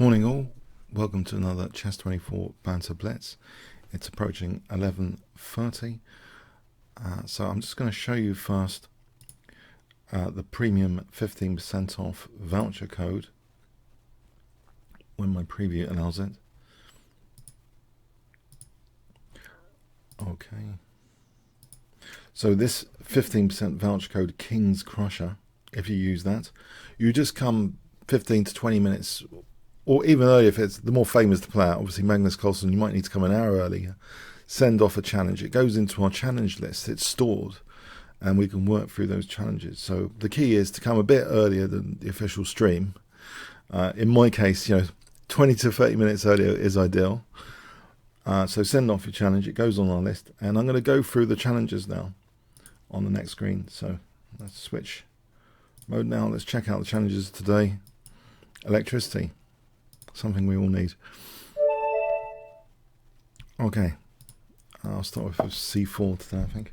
Morning all, welcome to another chess24 Banter Blitz. It's approaching 11:30, so I'm just going to show you first the premium 15% off voucher code when my preview allows it. Okay, so this 15% voucher code Kingscrusher, if you use that, you just come 15 to 20 minutes or even earlier if it's the more famous the player. Obviously Magnus Carlsen, you might need to come an hour earlier, send off a challenge. It goes into our challenge list, it's stored, and we can work through those challenges. So the key is to come a bit earlier than the official stream. In my case, 20 to 30 minutes earlier is ideal. So send off your challenge, it goes on our list, and I'm going to go through the challenges now on the next screen. So let's switch mode now. Let's check out the challenges today. Electricity, something we all need. Okay, I'll start with C4 today, I think.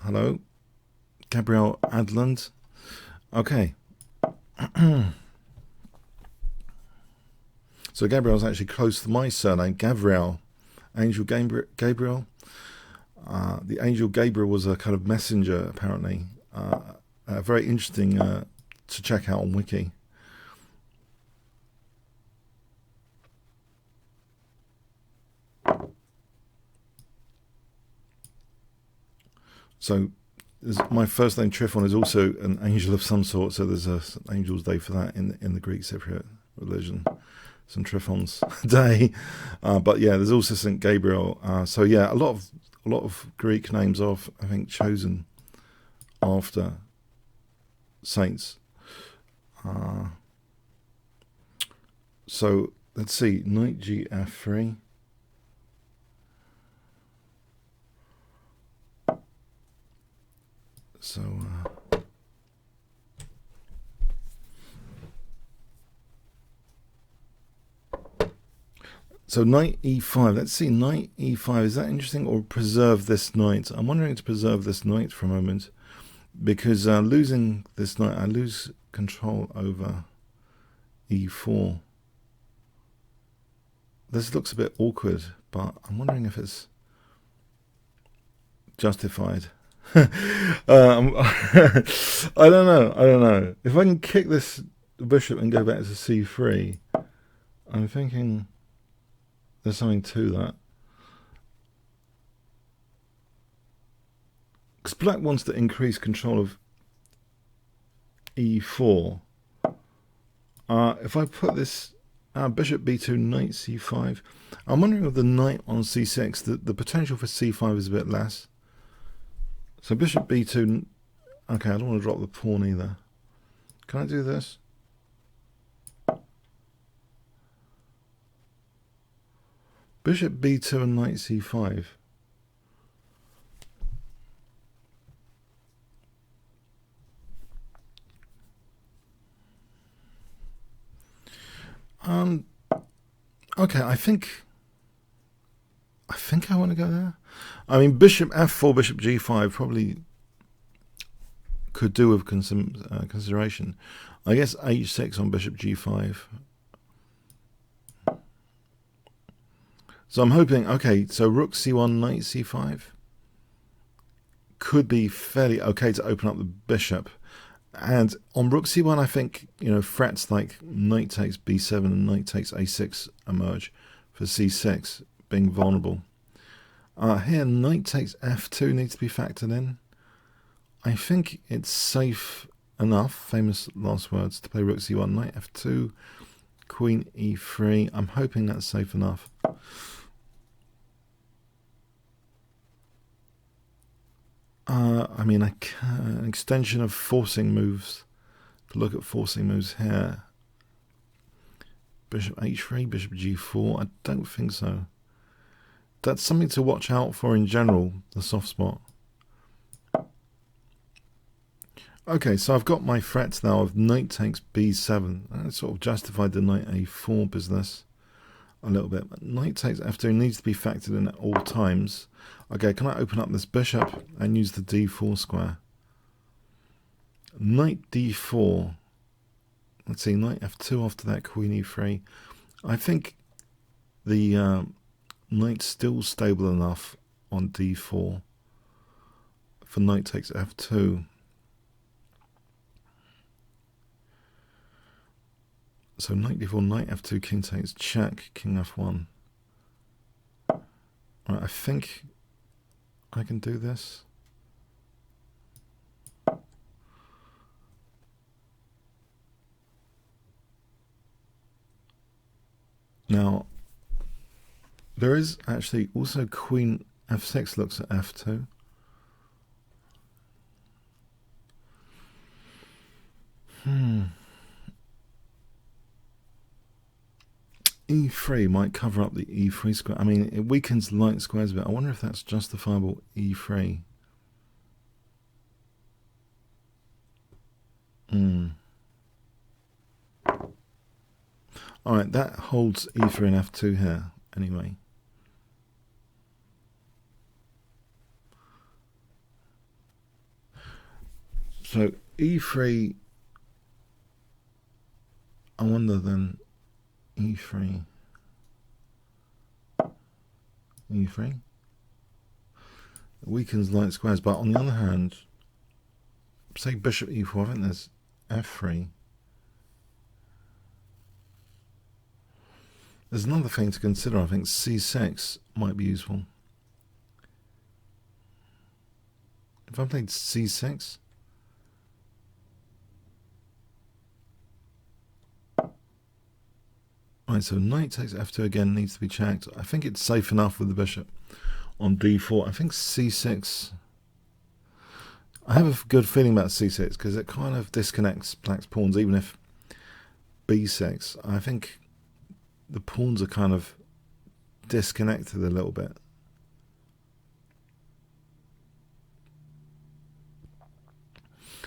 Hello, Gabriel Adland. Okay. So Gabriel's actually close to my surname, Gabriel. Angel Gabriel. The Angel Gabriel was a kind of messenger, apparently. Very interesting to check out on Wiki. So my first name Trifon is also an angel of some sort, so there's an Angel's Day for that in the Greek Cypriot religion. Some Trifon's Day, but yeah, there's also Saint Gabriel. So yeah, a lot of Greek names are, I think, chosen after saints. So let's see, knight Gf3. So knight e5. Let's see, knight e5. Is that interesting, or preserve this knight? I'm wondering to preserve this knight for a moment, because losing this knight, I lose control over e4. This looks a bit awkward, but I'm wondering if it's justified. I don't know. If I can kick this bishop and go back to c3, I'm thinking there's something to that. Because black wants to increase control of e4. If I put this bishop b2, knight c5, I'm wondering if the knight on c6, the potential for c5 is a bit less. So bishop b2, okay, I don't want to drop the pawn either. Can I do this? Bishop b2 and knight c5. Okay, I think I want to go there. I mean, bishop f4, bishop g5 probably could do with consideration. I guess h6 on bishop g5. So I'm hoping, okay, so rook c1, knight c5 could be fairly okay to open up the bishop. And on rook c1, I think, threats like knight takes b7 and knight takes a6 emerge for c6 being vulnerable. Here, knight takes f2 needs to be factored in. I think it's safe enough, famous last words, to play rook c1, knight f2, queen e3. I'm hoping that's safe enough. I mean, an extension of forcing moves, to look at forcing moves here. Bishop h3, bishop g4, I don't think so. That's something to watch out for in general, the soft spot. Okay, so I've got my threats now of knight takes b7. That sort of justified the knight a4 business a little bit. But knight takes f2 needs to be factored in at all times. Okay, can I open up this bishop and use the d4 square? Knight d4 let's see, knight f2 after that, queen e3. I think the knight's still stable enough on d4 for knight takes f2. So knight d4, knight f2, king takes check, king f1. Right, I think I can do this. Now, there is actually also queen f6 looks at f2. E3 might cover up the E3 square. I mean, it weakens light squares a bit. I wonder if that's justifiable, E3. Alright, that holds E3 and F2 here, anyway. So, E3, I wonder then, E3, E3, it weakens light squares, but on the other hand, say bishop E4, I think there's F3. There's another thing to consider. I think C6 might be useful. If I played C6, right, so knight takes F2 again, needs to be checked. I think it's safe enough with the bishop on D4. I think C6, I have a good feeling about C6 because it kind of disconnects black's pawns, even if B6, I think the pawns are kind of disconnected a little bit.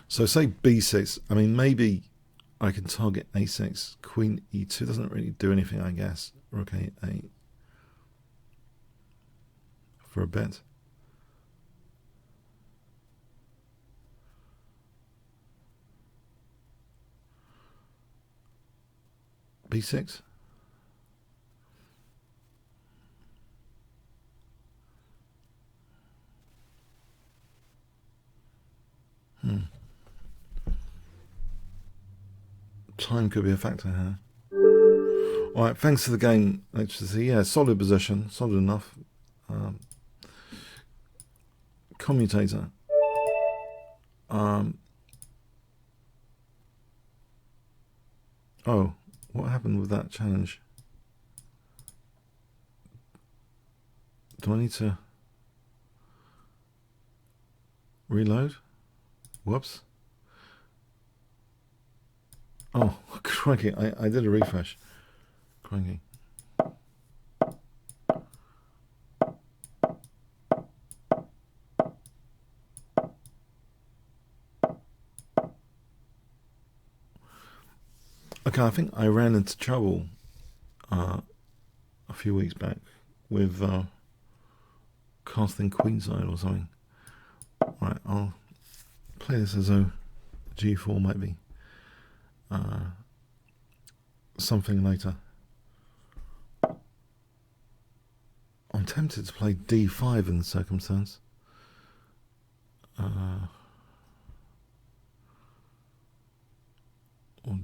So say B6, I mean, maybe I can target A6, queen E2 doesn't really do anything, I guess. Rook A8 for a bit. B6. Time could be a factor here. Alright, thanks for the game, HTC. Yeah, solid position, solid enough. Commutator. Oh, what happened with that challenge? Do I need to reload? Whoops. Oh, crikey, I did a refresh. Crikey. Okay, I think I ran into trouble a few weeks back with casting queenside or something. Right, I'll play this as a G4 maybe. Something later. I'm tempted to play D5 in the circumstance. Or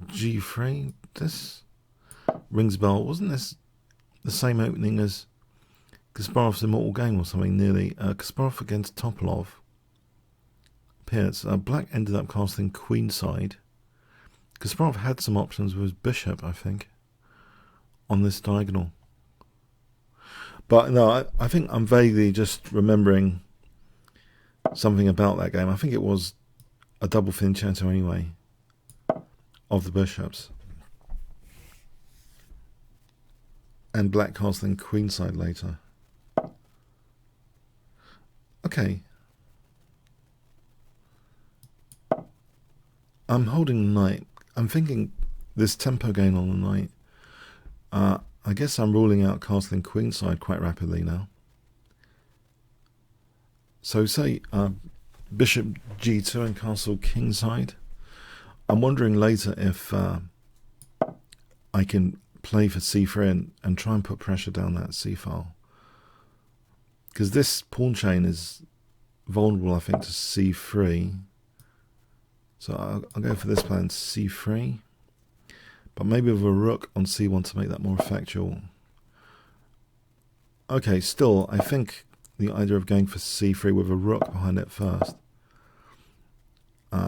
G3. This rings a bell. Wasn't this the same opening as Kasparov's Immortal Game or something nearly? Kasparov against Topalov. Appears. Black ended up casting queenside. Kasparov had some options with his bishop, I think, on this diagonal. But no, I think I'm vaguely just remembering something about that game. I think it was a double fianchetto anyway of the bishops. And black casting queenside later. Okay. I'm holding the knight. I'm thinking this tempo gain on the knight. I guess I'm ruling out castling queenside quite rapidly now. So say bishop G2 and castle kingside. I'm wondering later if I can play for c3 and try and put pressure down that c file. Because this pawn chain is vulnerable, I think, to c3. So I'll go for this plan, c3. But maybe with a rook on c1 to make that more effectual. Okay, still, I think the idea of going for c3 with a rook behind it first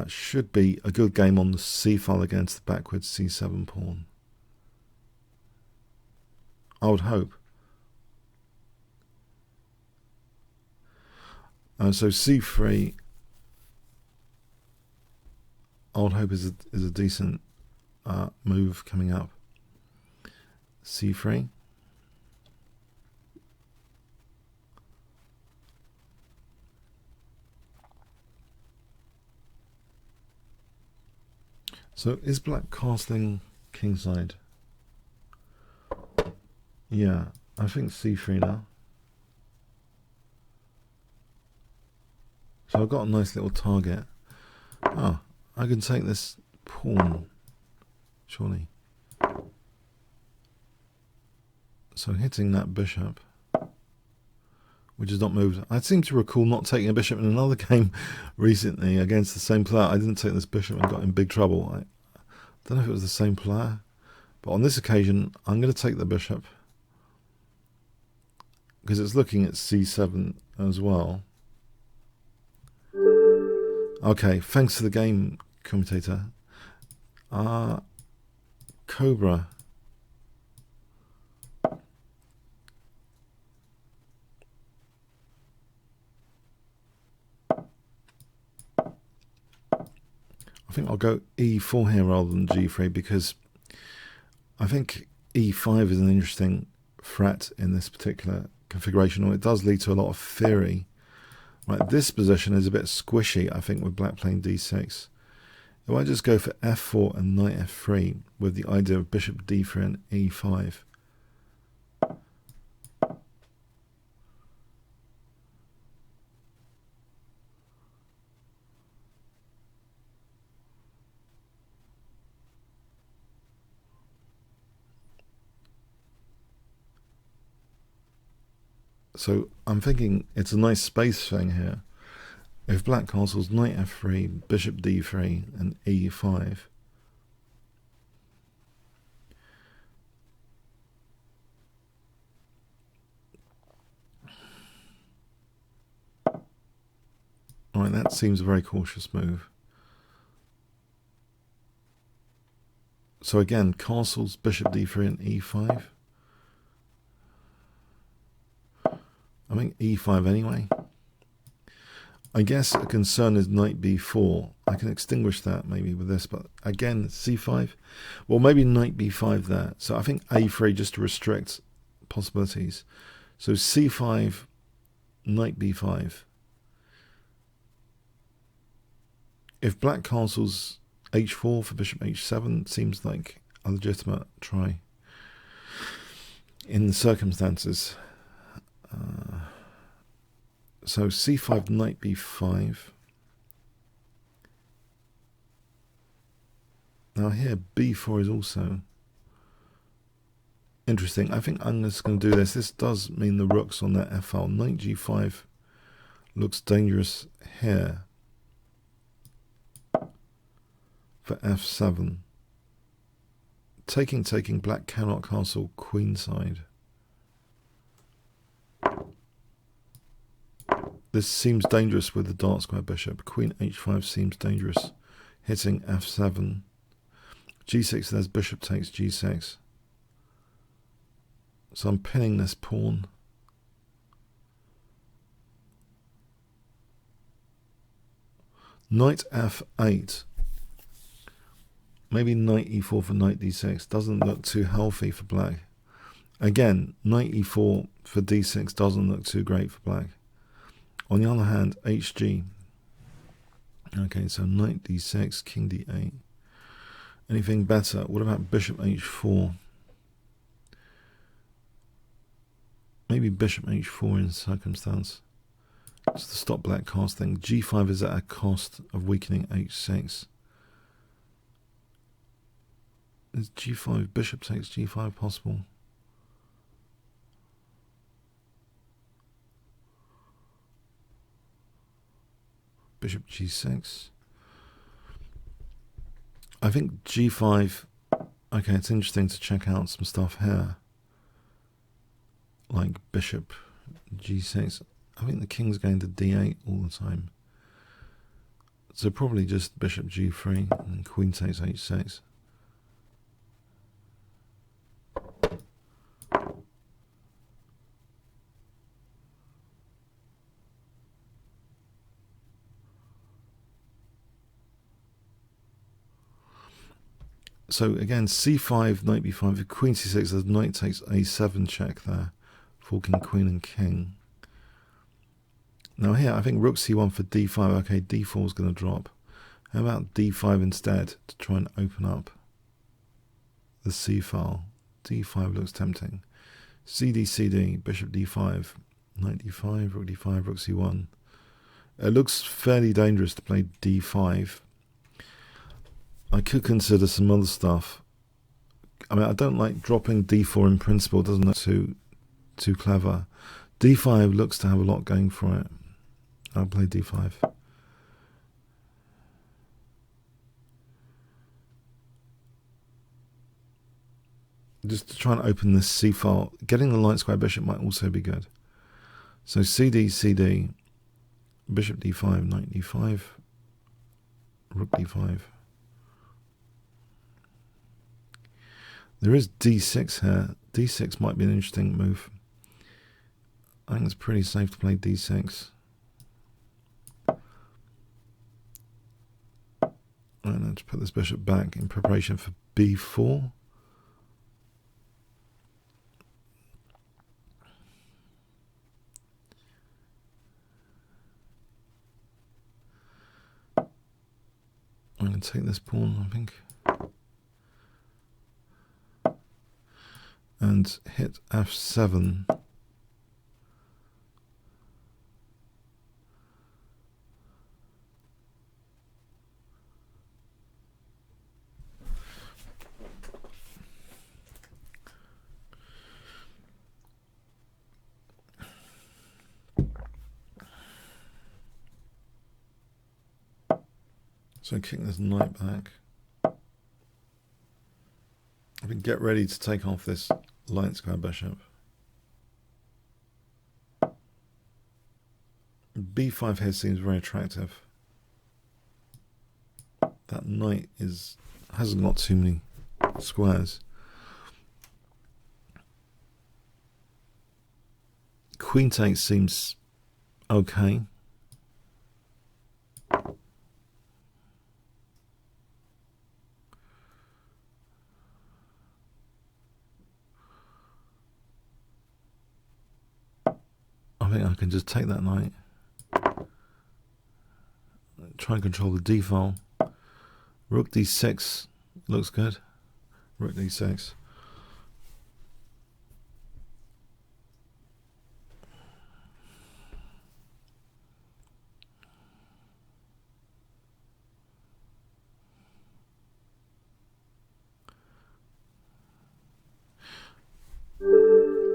should be a good game on the c file against the backwards c7 pawn. I would hope. So c3, I would hope is a decent move coming up. c3. So is black castling kingside? Yeah, I think c3 now. So I've got a nice little target. Ah, I can take this pawn, surely. So hitting that bishop, which is not moved. I seem to recall not taking a bishop in another game recently against the same player. I didn't take this bishop and got in big trouble. I don't know if it was the same player, but on this occasion, I'm going to take the bishop because it's looking at c7 as well. Okay, thanks for the game, commentator. Cobra. I think I'll go e4 here rather than g3 because I think e5 is an interesting threat in this particular configuration, or it does lead to a lot of theory. Right, this position is a bit squishy, I think, with black playing d6. If I just go for f4 and knight f3 with the idea of bishop d3 and e5. So I'm thinking it's a nice space thing here. If black castles knight f3, bishop d3 and e5. Alright, that seems a very cautious move. So again, castles, bishop d3 and e5. I think e5 anyway. I guess a concern is knight b4. I can extinguish that maybe with this, but again, c5. Well, maybe knight b5 there. So I think a3 just to restrict possibilities. So c5, knight b5. If black castles h4 for bishop h7, seems like a legitimate try in the circumstances. So c5, knight b5. Now here b4 is also interesting. I think I'm just going to do this. This does mean the rook's on that f file. Knight g5 looks dangerous here for f7. Taking, black cannot castle queenside. This seems dangerous with the dark square bishop. Queen h5 seems dangerous. Hitting f7. g6, there's bishop takes g6. So I'm pinning this pawn. Knight f8. Maybe knight e4 for knight d6. Doesn't look too healthy for black. Again, knight e4 for d6 doesn't look too great for black. On the other hand, hg. Okay, so knight d6, king d8. Anything better? What about bishop h4? Maybe bishop h4 in circumstance. Just to stop black casting. g5 is at a cost of weakening h6. Is g5, bishop takes g5 possible? Bishop g6. I think g5, okay, it's interesting to check out some stuff here. Like bishop g6. I think the king's going to d8 all the time. So probably just bishop g3 and queen takes h6. So again, c5, knight b5, queen c6, the knight takes a7 check there, forking queen and king. Now here, I think rook c1 for d5. Okay, d4 is going to drop. How about d5 instead to try and open up the c file? d5 looks tempting. cd, bishop d5, knight d5, rook d5, rook c1. It looks fairly dangerous to play d5. I could consider some other stuff. I mean, I don't like dropping d4 in principle. It doesn't look too clever. d5 looks to have a lot going for it. I'll play d5. Just to try and open this c file. Getting the light square bishop might also be good. So cd, bishop d5, knight d5, rook d5. There is d6 here. d6 might be an interesting move. I think it's pretty safe to play d6. And let's put this bishop back in preparation for b4. I'm going to take this pawn, I think. And hit f7. So kick this knight back. I think get ready to take off this light square bishop. b5 here seems very attractive. That knight hasn't got too many squares. Queen takes seems okay. I think I can just take that knight. Try and control the d file. Rook d6 looks good. Rook d6.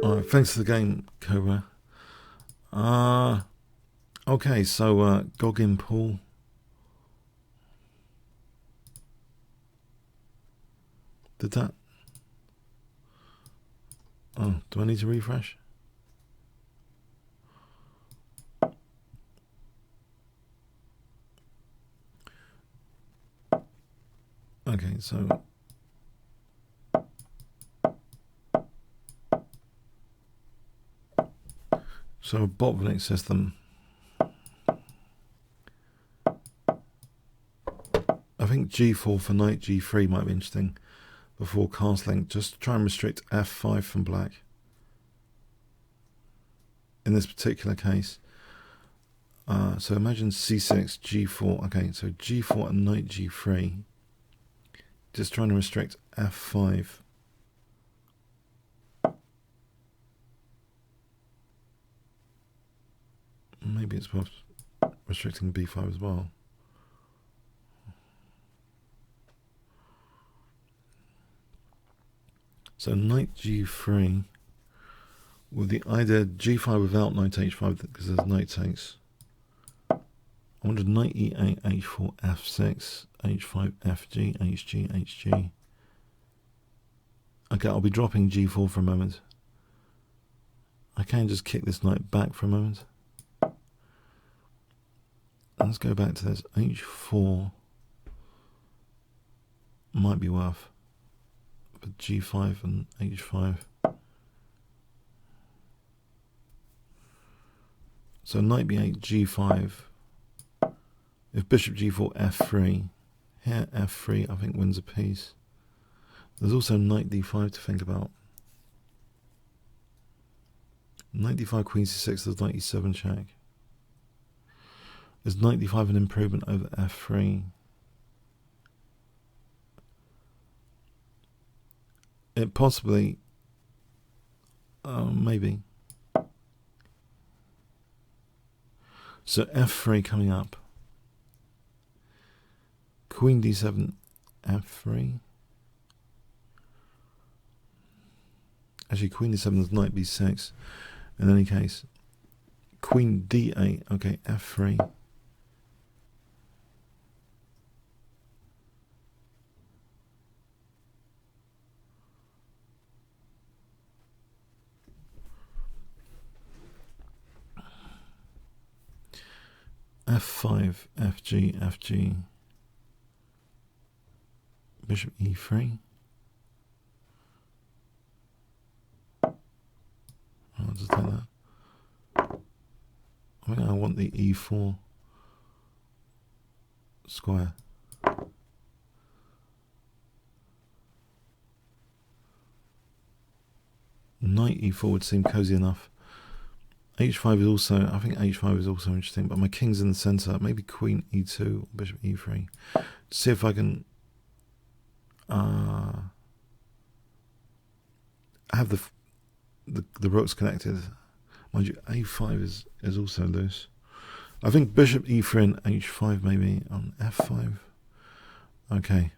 Alright, thanks for the game, Cobra. Okay, so Goggin Pool. Did that? Oh, do I need to refresh? Okay, so a Botvinnik system. I think g4 for knight g3 might be interesting before castling. Just try and restrict f5 from black. In this particular case. So imagine c6, g4. Okay, so g4 and knight g3. Just trying to restrict f5. Maybe it's worth restricting b5 as well. So knight g3 with the idea g5 without knight h5 because there's knight takes. I wanted knight e8, h4, f6, h5, fg, hg, hg. Okay, I'll be dropping g4 for a moment. I can just kick this knight back for a moment. Let's go back to this. h4 might be worth, but g5 and h5. So knight b8, g5. If bishop g4, f3. Here, f3, I think wins a piece. There's also knight d5 to think about. Knight d5, queen c6, there's knight e7 check. Is knight d5 an improvement over f3? It possibly, maybe. So f3 coming up. Queen d7, f3. Actually, queen d7 is knight b6. In any case, queen d8. Okay, f3. f5, fg, fg. Bishop e3. I'll just take that. I think I want the e4 square. Knight e4 would seem cozy enough. h5 is also, I think h5 is also interesting, but my king's in the center. Maybe queen e2, bishop e3. See if I can have the rooks connected. Mind you, a5 is also loose. I think bishop e3 and h5 maybe on f5. Okay.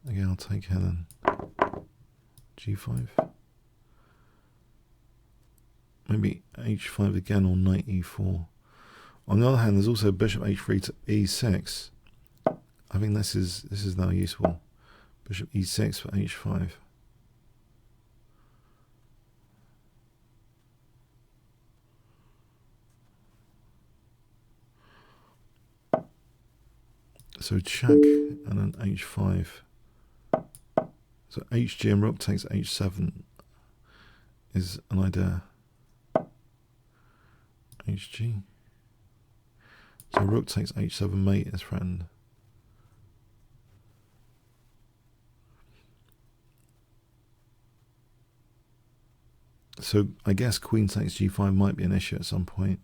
Again, I'll take here then. g5. Maybe h5 again or knight e4. On the other hand, there's also bishop h3 to e6. I think this is now useful. Bishop e6 for h5. So check and then h5. So hg and rook takes h7 is an idea. Hg. So rook takes h7, mate is threatened. So I guess queen takes g5 might be an issue at some point.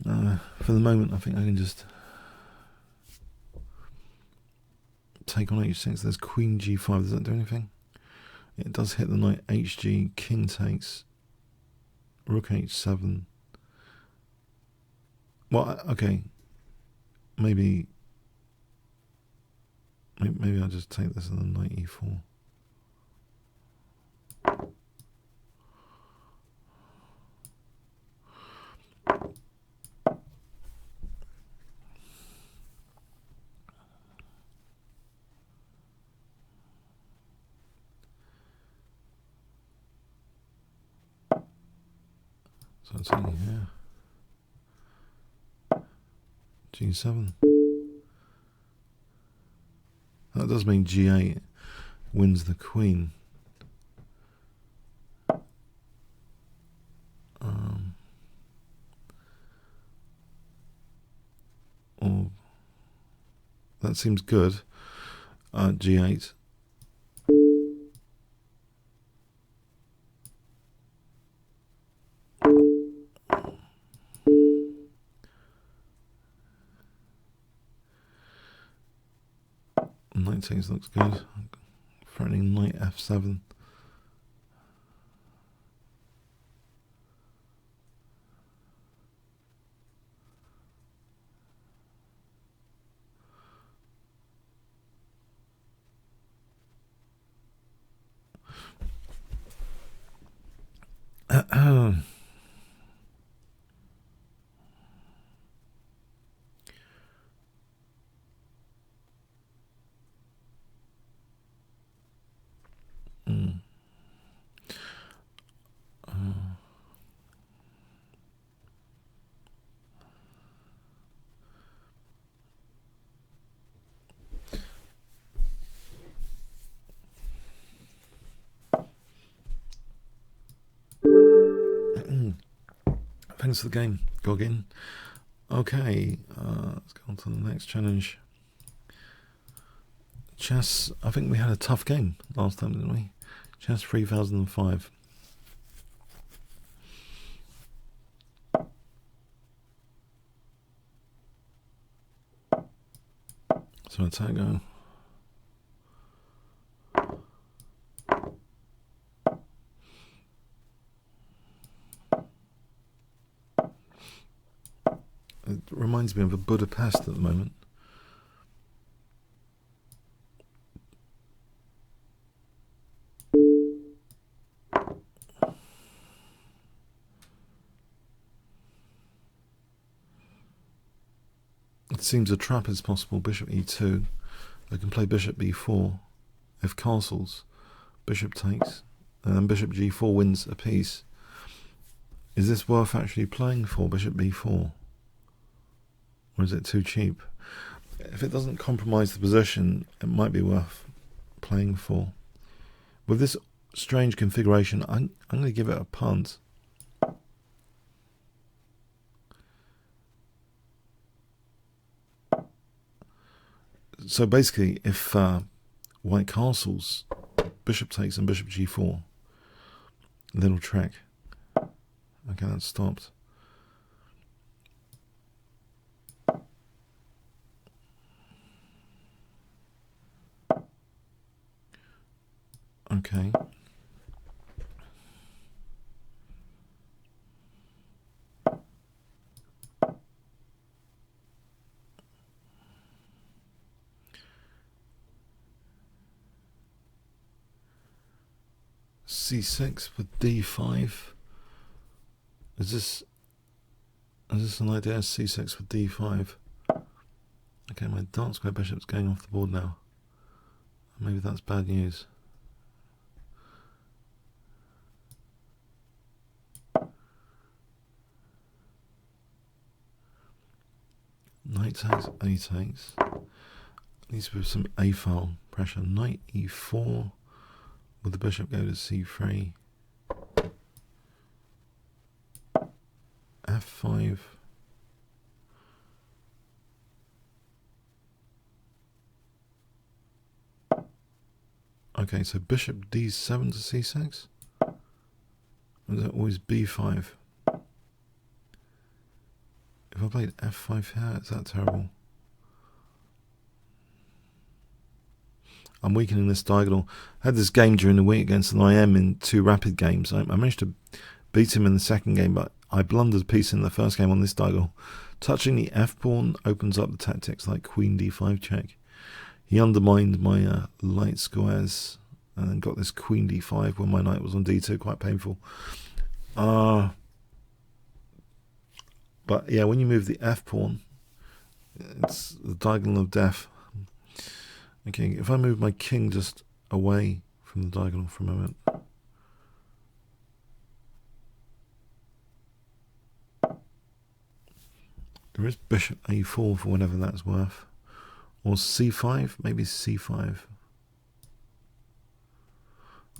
For the moment, I think I can just take on h6. There's queen g5. Does that do anything? It does hit the knight. Hg, king takes, rook h7. Well, okay. Maybe I'll just take this and then knight e4. So I'm taking here. G7. That does mean G8 wins the queen. Or that seems good. G8. Knight takes looks good. Threatening knight f7. Thanks for the game, Goggin. Okay, let's go on to the next challenge. Chess, I think we had a tough game last time, didn't we? Chess 3005. So attack go. It reminds me of a Budapest at the moment. It seems a trap is possible. Bishop e2. I can play bishop b4. If castles, bishop takes, and then bishop g4 wins a piece. Is this worth actually playing for, bishop b4? Or is it too cheap? If it doesn't compromise the position, it might be worth playing for. With this strange configuration, I'm going to give it a punt. So basically, if white castles, bishop takes and bishop g4, little trick. Okay, that's stopped. Okay. c6 with d5. Is this an idea? c6 with d5. Okay, my dark square bishop's going off the board now. Maybe that's bad news. Knight takes, a takes. Needs to be some a file pressure. Knight e4. Will the bishop go to c3? f5. Okay, so bishop d7 to c6? Or is it always b5? If I played f5 here, is that terrible? I'm weakening this diagonal. I had this game during the week against an IM in 2 rapid games. I managed to beat him in the second game, but I blundered a piece in the first game on this diagonal. Touching the f-pawn opens up the tactics like queen d5 check. He undermined my light squares and then got this queen d5 when my knight was on d2, quite painful. But yeah, when you move the f-pawn, it's the diagonal of death. Okay, if I move my king just away from the diagonal for a moment. There is bishop a4 for whatever that's worth. Or c5, maybe c5.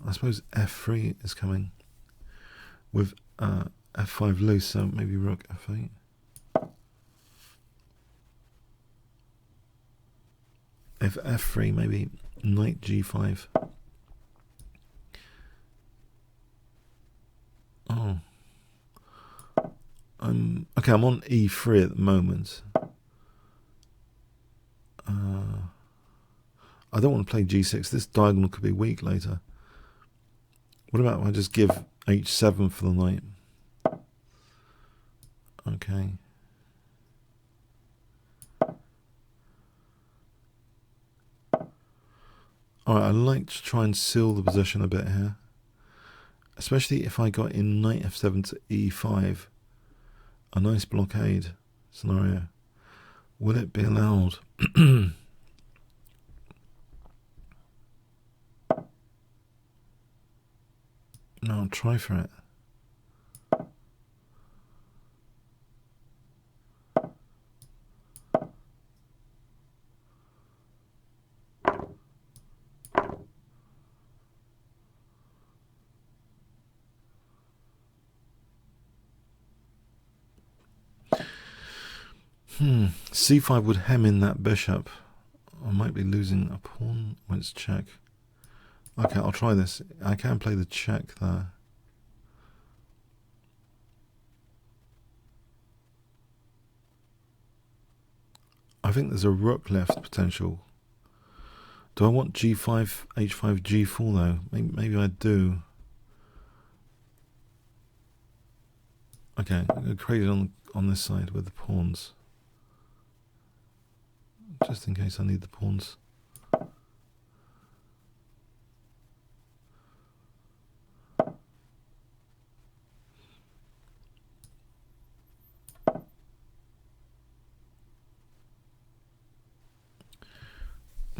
I suppose f3 is coming with f5 loose, so maybe rook f8. If f3, maybe knight g5. Oh. Okay, I'm on e3 at the moment. I don't want to play g6. This diagonal could be weak later. What about if I just give h7 for the knight? Okay. Alright, I like to try and seal the position a bit here. especially if I got in knight f7 to e5, a nice blockade scenario. Will it be allowed? No, I'll try for it. C5 would hem in that bishop. I might be losing a pawn when it's check. Okay, I'll try this. I can play the check there. I think there's a rook left potential. Do I want g5, h5, g4 though? Maybe I do. Okay, I'm going to create it on this side with the pawns. Just in case I need the pawns.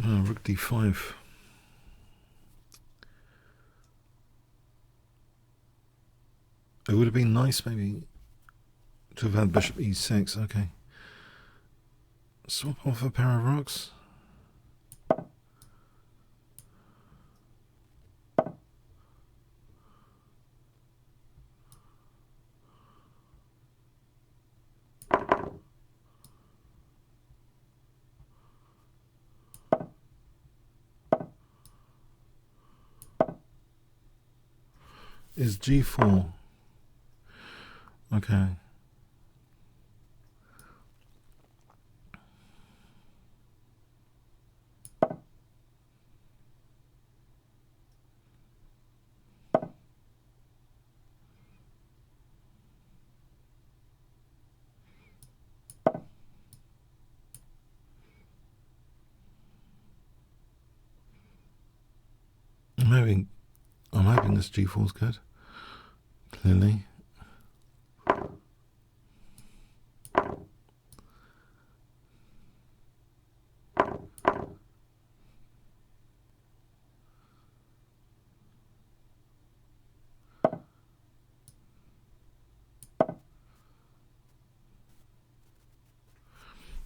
Rook d5. It would have been nice maybe to have had bishop e6. Okay. Swap off a pair of rooks. Is g4. Okay. I'm hoping this g4 is good. Clearly.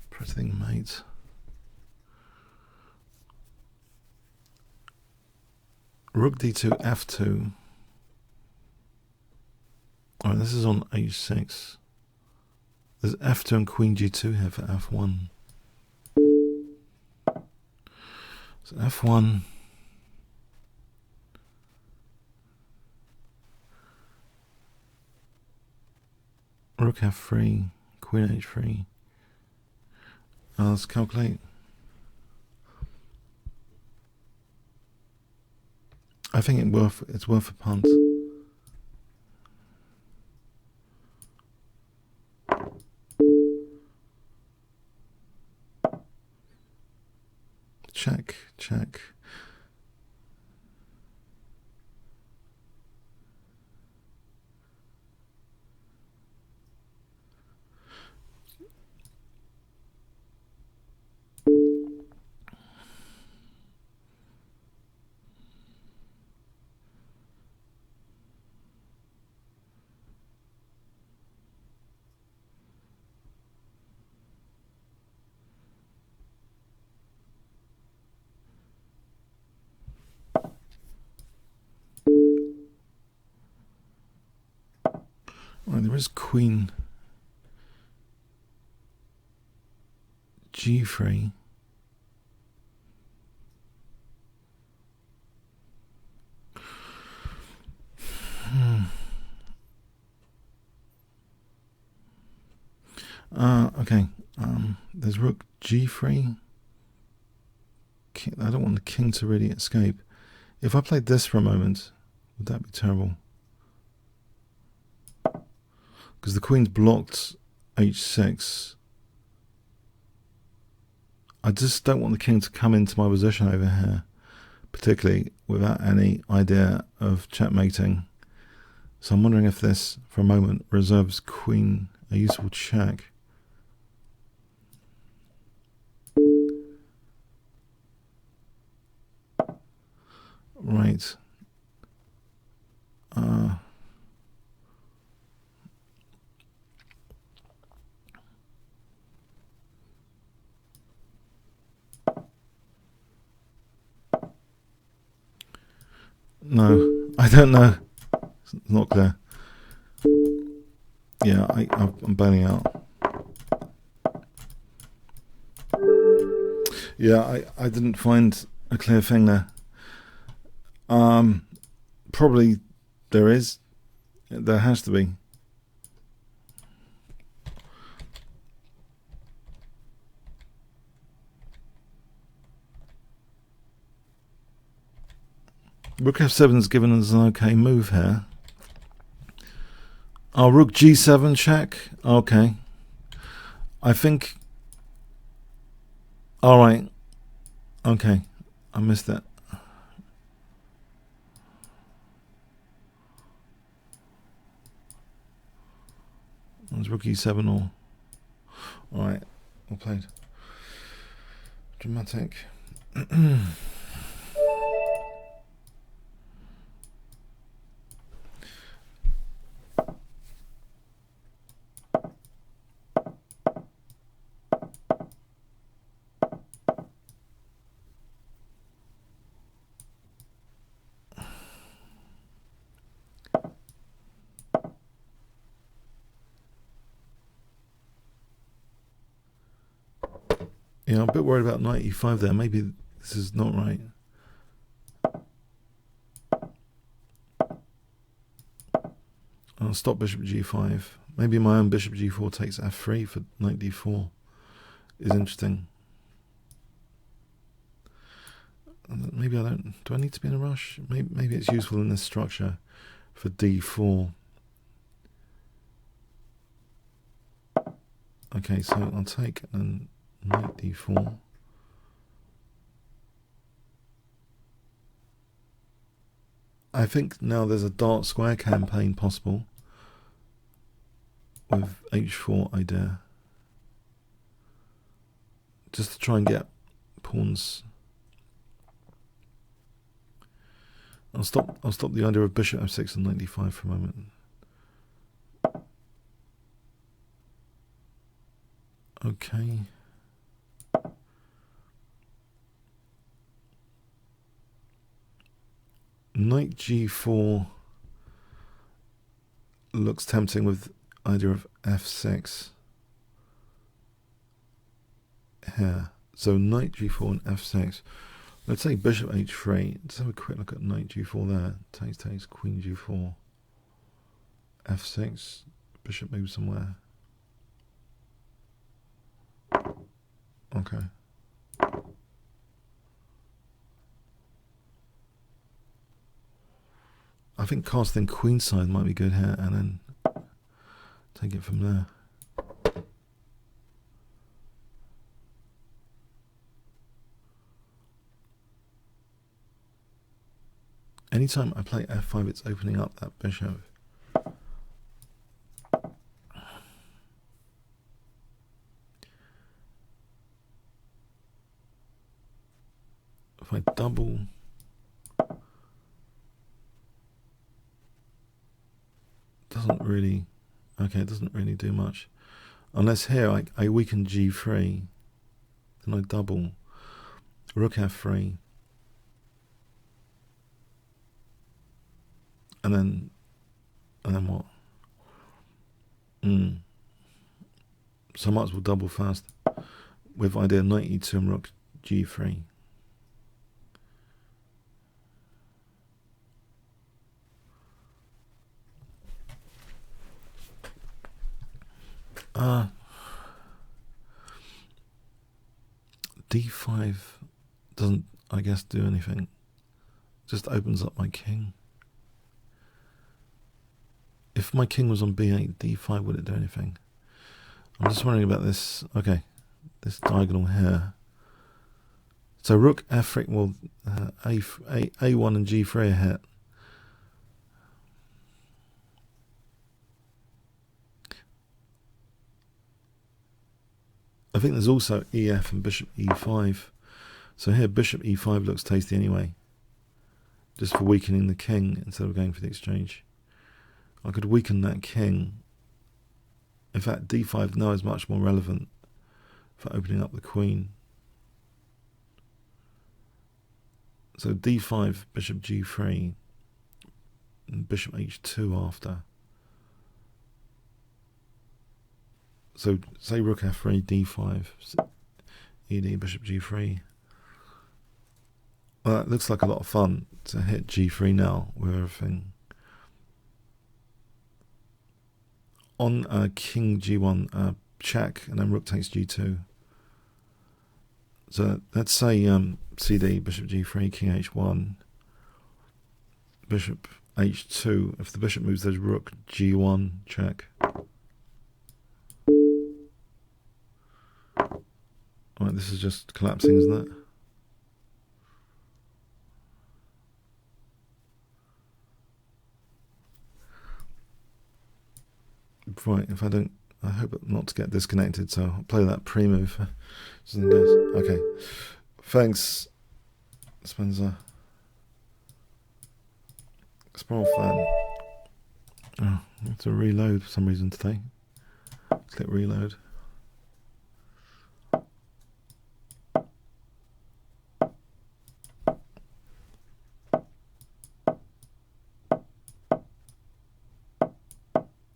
Pressing mate. Rook d2, f2. Alright, this is on h6. There's f2 and queen g2 here for f1. So f1. Rook f3, queen h3. Let's calculate. I think it's worth a punt. Check, check. Right, there is queen g3. Okay. There's rook g3. I don't want the king to really escape. If I played this for a moment, would that be terrible? Because the queen's blocked h6. I just don't want the king to come into my position over here, particularly without any idea of checkmating. So I'm wondering if this, for a moment, reserves queen a useful check. Right. No, I don't know. It's not clear. Yeah, I'm bailing out. Yeah, I didn't find a clear thing there. Probably there is. There has to be. Rook f7's given us an okay move here. Oh, rook g7 check. Okay. I think. All right. Okay. I missed that. It's rook e7 all. All right. Well played. Dramatic. Yeah, I'm a bit worried about knight e5 there. Maybe this is not right. I'll stop bishop g5. Maybe my own bishop g4 takes f3 for knight d4 is interesting. Maybe I don't. Do I need to be in a rush? Maybe it's useful in this structure for d4. Okay, so I'll take and knight d4. I think now there's a dark square campaign possible with h4 idea, just to try and get pawns. I'll stop the idea of bishop f6 and knight d5 for a moment. Okay. Knight g4 looks tempting with idea of f6 here. So knight g4 and f6. Let's say bishop h3. Let's have a quick look at knight g4 there. Takes queen g4. f6. Bishop moves somewhere. Okay. I think casting queenside might be good here, and then take it from there. Anytime I play f5, it's opening up that bishop. If I double, doesn't really, okay, it doesn't really do much. Unless here I weaken g3, then I double, rook f3, and then what? So I might as well double first with idea knight e2 and rook g3. D5 doesn't, I guess, do anything. Just opens up my king. If my king was on b8, d5, would it do anything? I'm just wondering about this. Okay, this diagonal here. So rook f3, well, a1 and g3 are hit. I think there's also EF and bishop E5. So here bishop E5 looks tasty anyway. Just for weakening the king instead of going for the exchange. I could weaken that king. In fact, D5 now is much more relevant for opening up the queen. So D5, bishop G3, and bishop H2 after. So say rook F3, D5, ED, bishop G3. Well, that looks like a lot of fun to hit G3 now with everything. On king G1, check, and then rook takes G2. So let's say CD, bishop G3, king H1, bishop H2. If the bishop moves, there's rook G1, check. Alright, this is just collapsing, isn't it? Right, if I don't, I hope not to get disconnected, so I'll play that pre-move. Okay, thanks, Spencer. Sprawl fan. Oh, I have to reload for some reason today. Click reload.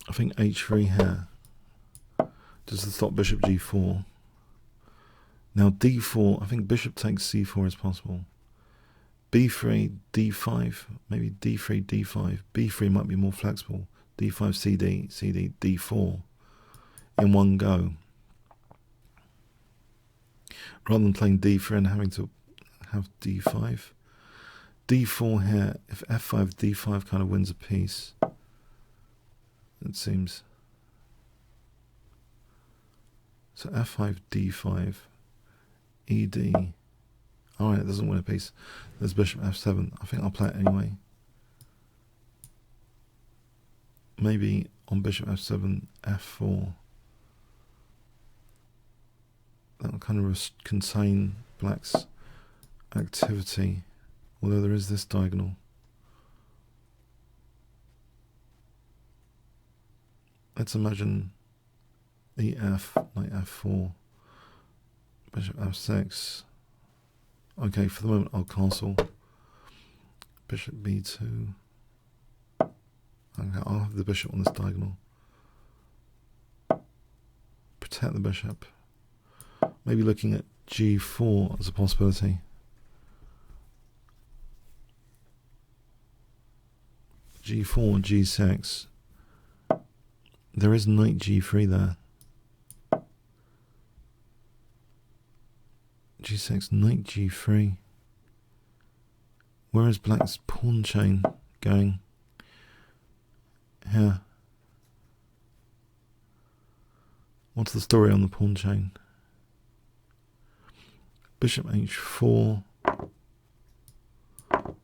I think H3 here, just to stop bishop G4. Now D4, I think bishop takes C4 is possible. B3, D5, maybe D3, D5. B3 might be more flexible. D5, CD, CD, D4 in one go. Rather than playing D3 and having to have D5. D4 here, if F5, D5 kind of wins a piece. It seems. So F5, D5, ED. Alright, it doesn't win a piece. There's bishop F7. I think I'll play it anyway. Maybe on bishop F7, F4. That will kind of contain black's activity. Although there is this diagonal. Let's imagine EF, knight F4, bishop F6. Okay, for the moment I'll castle. Bishop B2. Okay, I'll have the bishop on this diagonal. Protect the bishop. Maybe looking at G4 as a possibility. G4, G6. There is knight G3 there. G6, knight G3. Where is black's pawn chain going? Here. What's the story on the pawn chain? Bishop H4.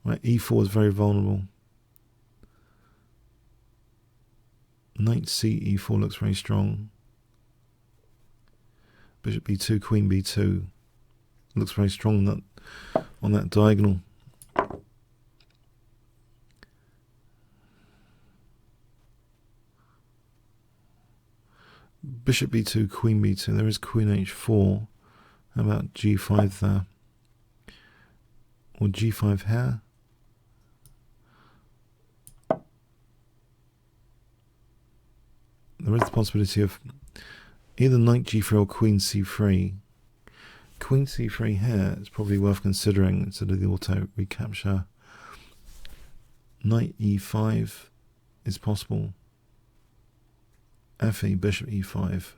Right, E4 is very vulnerable. Knight C, E4 looks very strong. Bishop B2, Queen B2 looks very strong on that diagonal. Bishop B2, Queen B2. There is Queen H4. How about G5 there? Or G5 here? There is the possibility of either knight G3 or Queen C3. Queen C3 here is probably worth considering instead of the auto recapture. Knight E5 is possible. FE, bishop E5.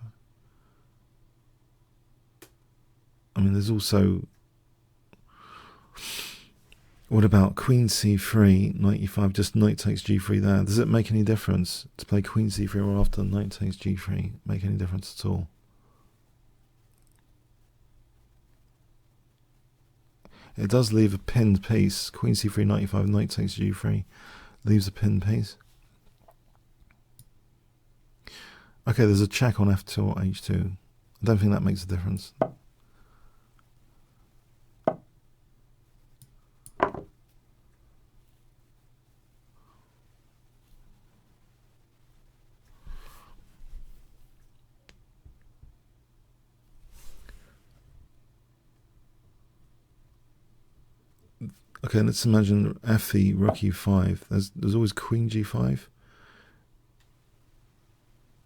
I mean, there's also... What about Queen C3, Knight E5, just Knight takes G3 there? Does it make any difference to play Queen C3 or after Knight takes G3? Make any difference at all? It does leave a pinned piece. Queen C3, Knight E5, Knight takes G3. Leaves a pinned piece. Okay, there's a check on F2 or H2. I don't think that makes a difference. Okay, let's imagine FE rook e5. There's always queen g5.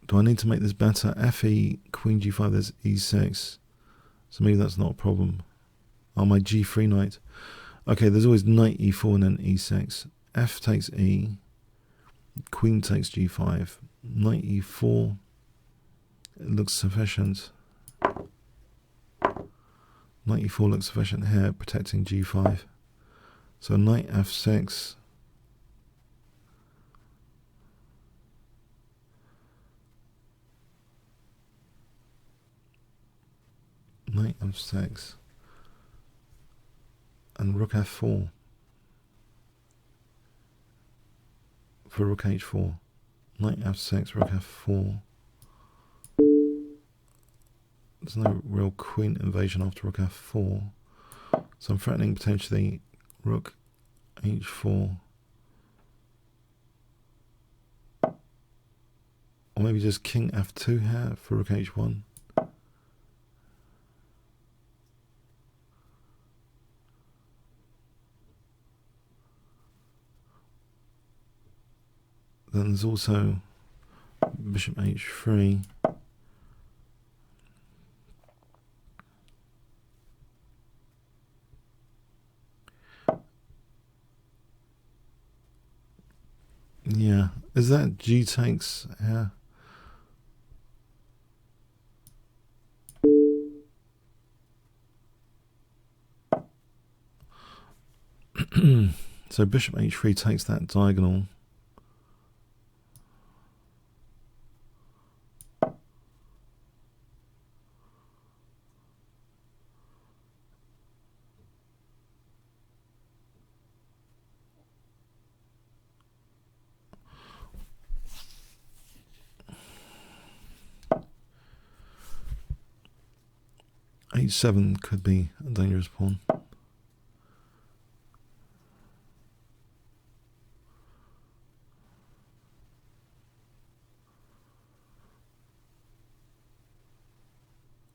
Do I need to make this better? FE queen g5. There's e6. So maybe that's not a problem. Oh, my g3 knight. Okay, there's always knight e4 and then e6. F takes e. Queen takes g5. Knight e4. It looks sufficient. Knight e4 looks sufficient here, protecting g5. So knight f6. Knight f6. And rook f4. For rook h4. Knight f6, rook f4. There's no real queen invasion after rook f4. So I'm threatening potentially rook h4. Or maybe just king f2 here for rook h1. Then there's also bishop h3. Yeah, is that g takes here? So bishop h3 takes that diagonal. h7 could be a dangerous pawn.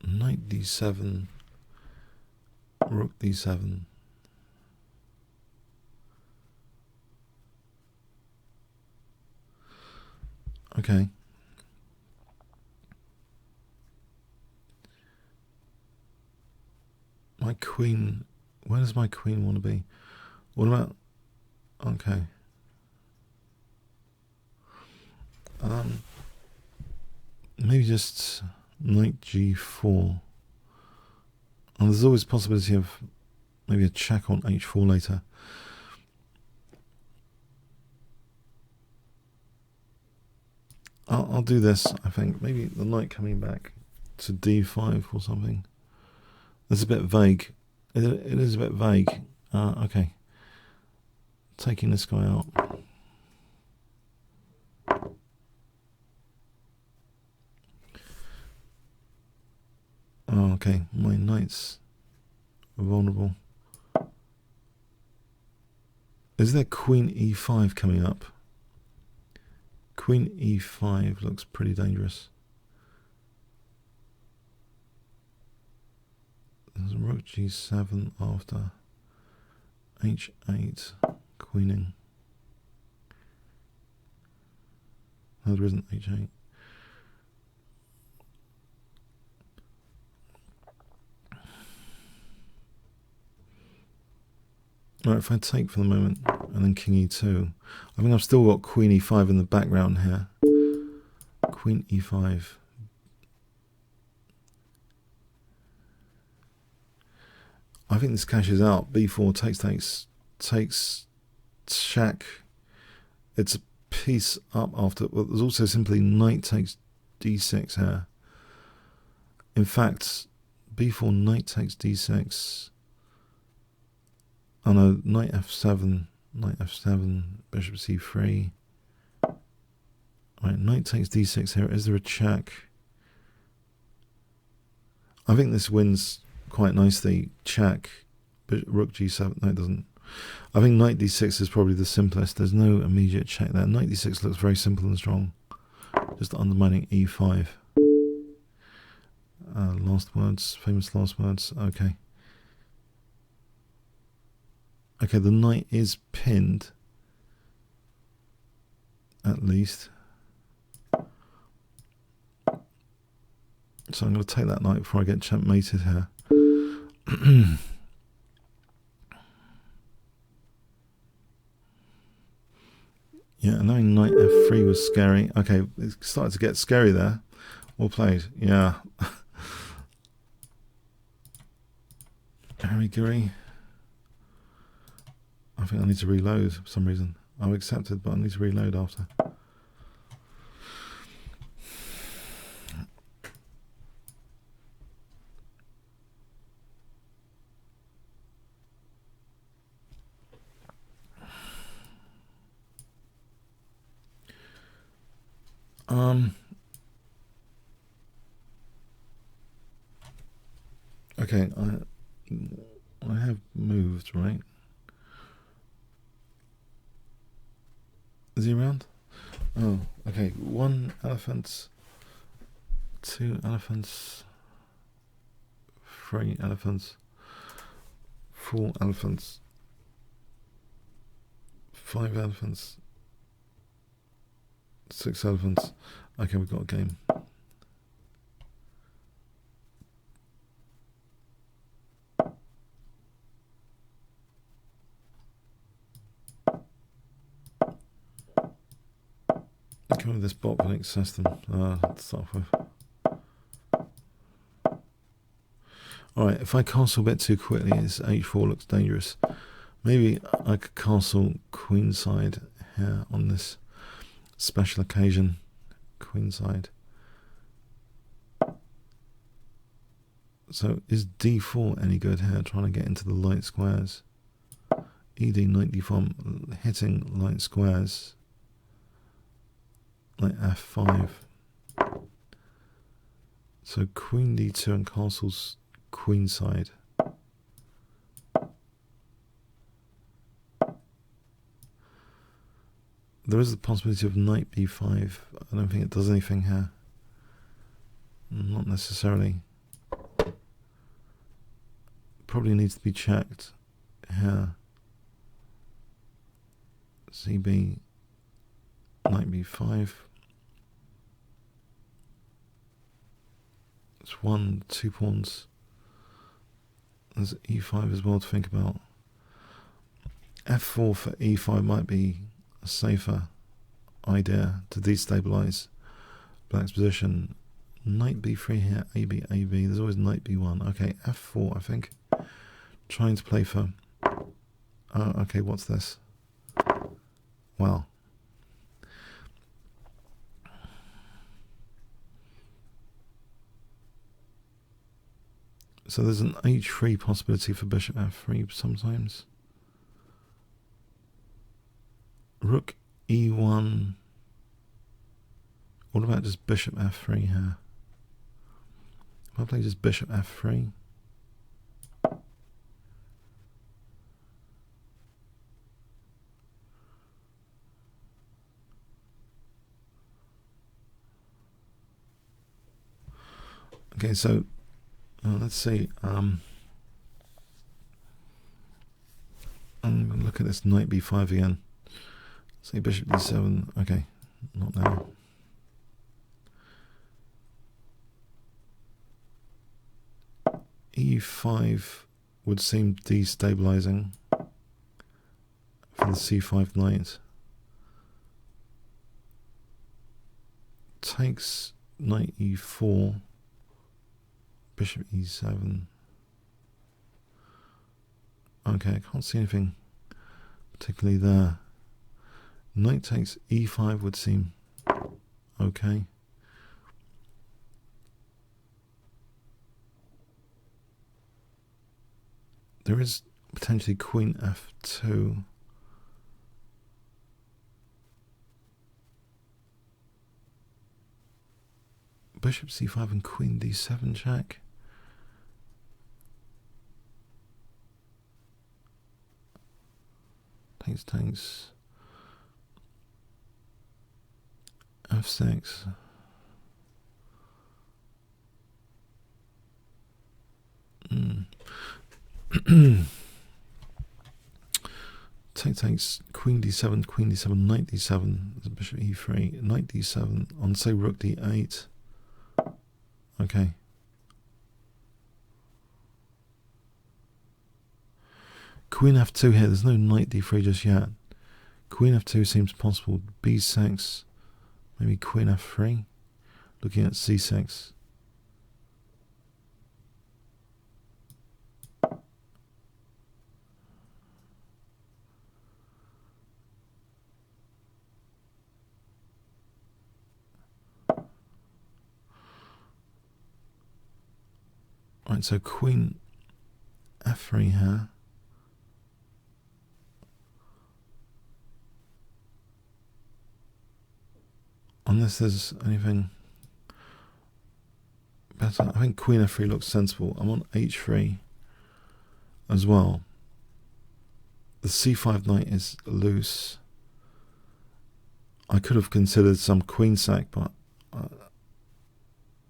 Knight d7, rook d7. Okay. My queen, where does my queen want to be? What about, okay. Maybe just knight g4. And there's always a possibility of maybe a check on h4 later. I'll do this, I think. Maybe the knight coming back to d5 or something. It's a bit vague. It is a bit vague. Okay. Taking this guy out. Oh, okay. My knight's vulnerable. Is there queen e5 coming up? Queen e5 looks pretty dangerous. There's rook g7 after h8, queening. No, there isn't h8. Right, if I take for the moment and then king e2, I think I've still got queen e5 in the background here. Queen e5. I think this cashes out. b4 takes check. It's a piece up after. Well, there's also simply knight takes d6 here. In fact, b4 knight takes d6. Oh no, knight f7, bishop c3. Right, knight takes d6 here. Is there a check? I think this wins quite nicely. Check, rook g7. No, it doesn't. I think knight d6 is probably the simplest. There's no immediate check there. Knight d6 looks very simple and strong. Just undermining e5. Last words, famous last words. Okay. Okay, the knight is pinned. At least. So I'm going to take that knight before I get checkmated here. Yeah, knowing knight f3 was scary. Okay, it started to get scary there. Well played. Yeah. Harry-giri. I think I need to reload for some reason. I've accepted, but I need to reload after. Okay, I have moved, right? Is he around? Oh, okay. 1 elephant, 2 elephants, 3 elephants, 4 elephants, 5 elephants, 6 elephants. Okay, we've got a game. Come with this bot for next system. To start off with. Alright, if I castle a bit too quickly, this h4 looks dangerous. Maybe I could castle queenside here on this special occasion. Queenside. So is d4 any good here, trying to get into the light squares? ed knight d4, hitting light squares. Like f5. So queen d2 and castles queenside. There is the possibility of knight b5. I don't think it does anything here. Not necessarily. Probably needs to be checked here. cb, knight b5. It's 1, 2 pawns. There's e5 as well to think about. f4 for e5 might be a safer idea to destabilize black's position. Knight b3 here, ab, ab. There's always knight b1. Okay, f4 I think. Trying to play for... Oh, okay, what's this? Wow. So there's an h3 possibility for bishop f3 sometimes. Rook e1. What about just bishop f3 here? If I play just bishop f3. Okay, so let's see. I'm going to look at this knight b5 again. Say bishop d7. Okay, not now. e5 would seem destabilizing for the c5 knight. Takes knight e4. Bishop e7. Okay, I can't see anything particularly there. Knight takes e5 would seem okay. There is potentially queen f2. Bishop c5 and queen d7 check. takes f6. Takes queen d7, knight d7, bishop e3, knight d7, on say rook d8. Okay. Queen f2 here, there's no knight d3 just yet. Queen f2 seems possible. b6, maybe queen f3, looking at c6. Right, so queen f3 here. Unless there's anything better. I think queen f3 looks sensible. I'm on h3 as well. The c5 knight is loose. I could have considered some queen sack, but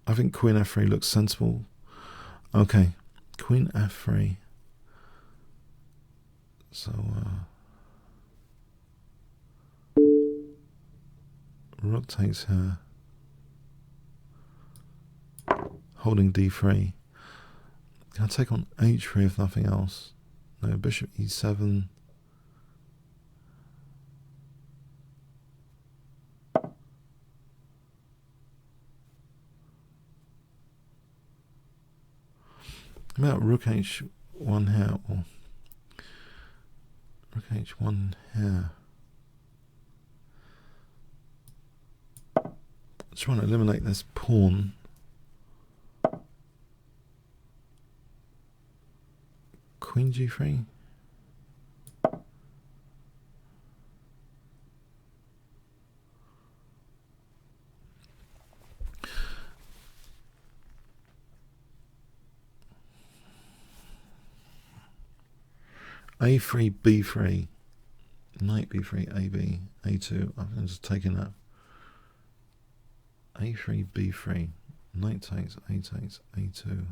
I think queen f3 looks sensible. Okay, queen f3. So rook takes here, holding d3. Can I take on h3 if nothing else? No, bishop e7. About rook h1 here, or rook h1 here. Trying to eliminate this pawn. Queen g3. a3, b3, knight b3, ab, a2. I'm just taking that. a3, b3, knight takes, a2.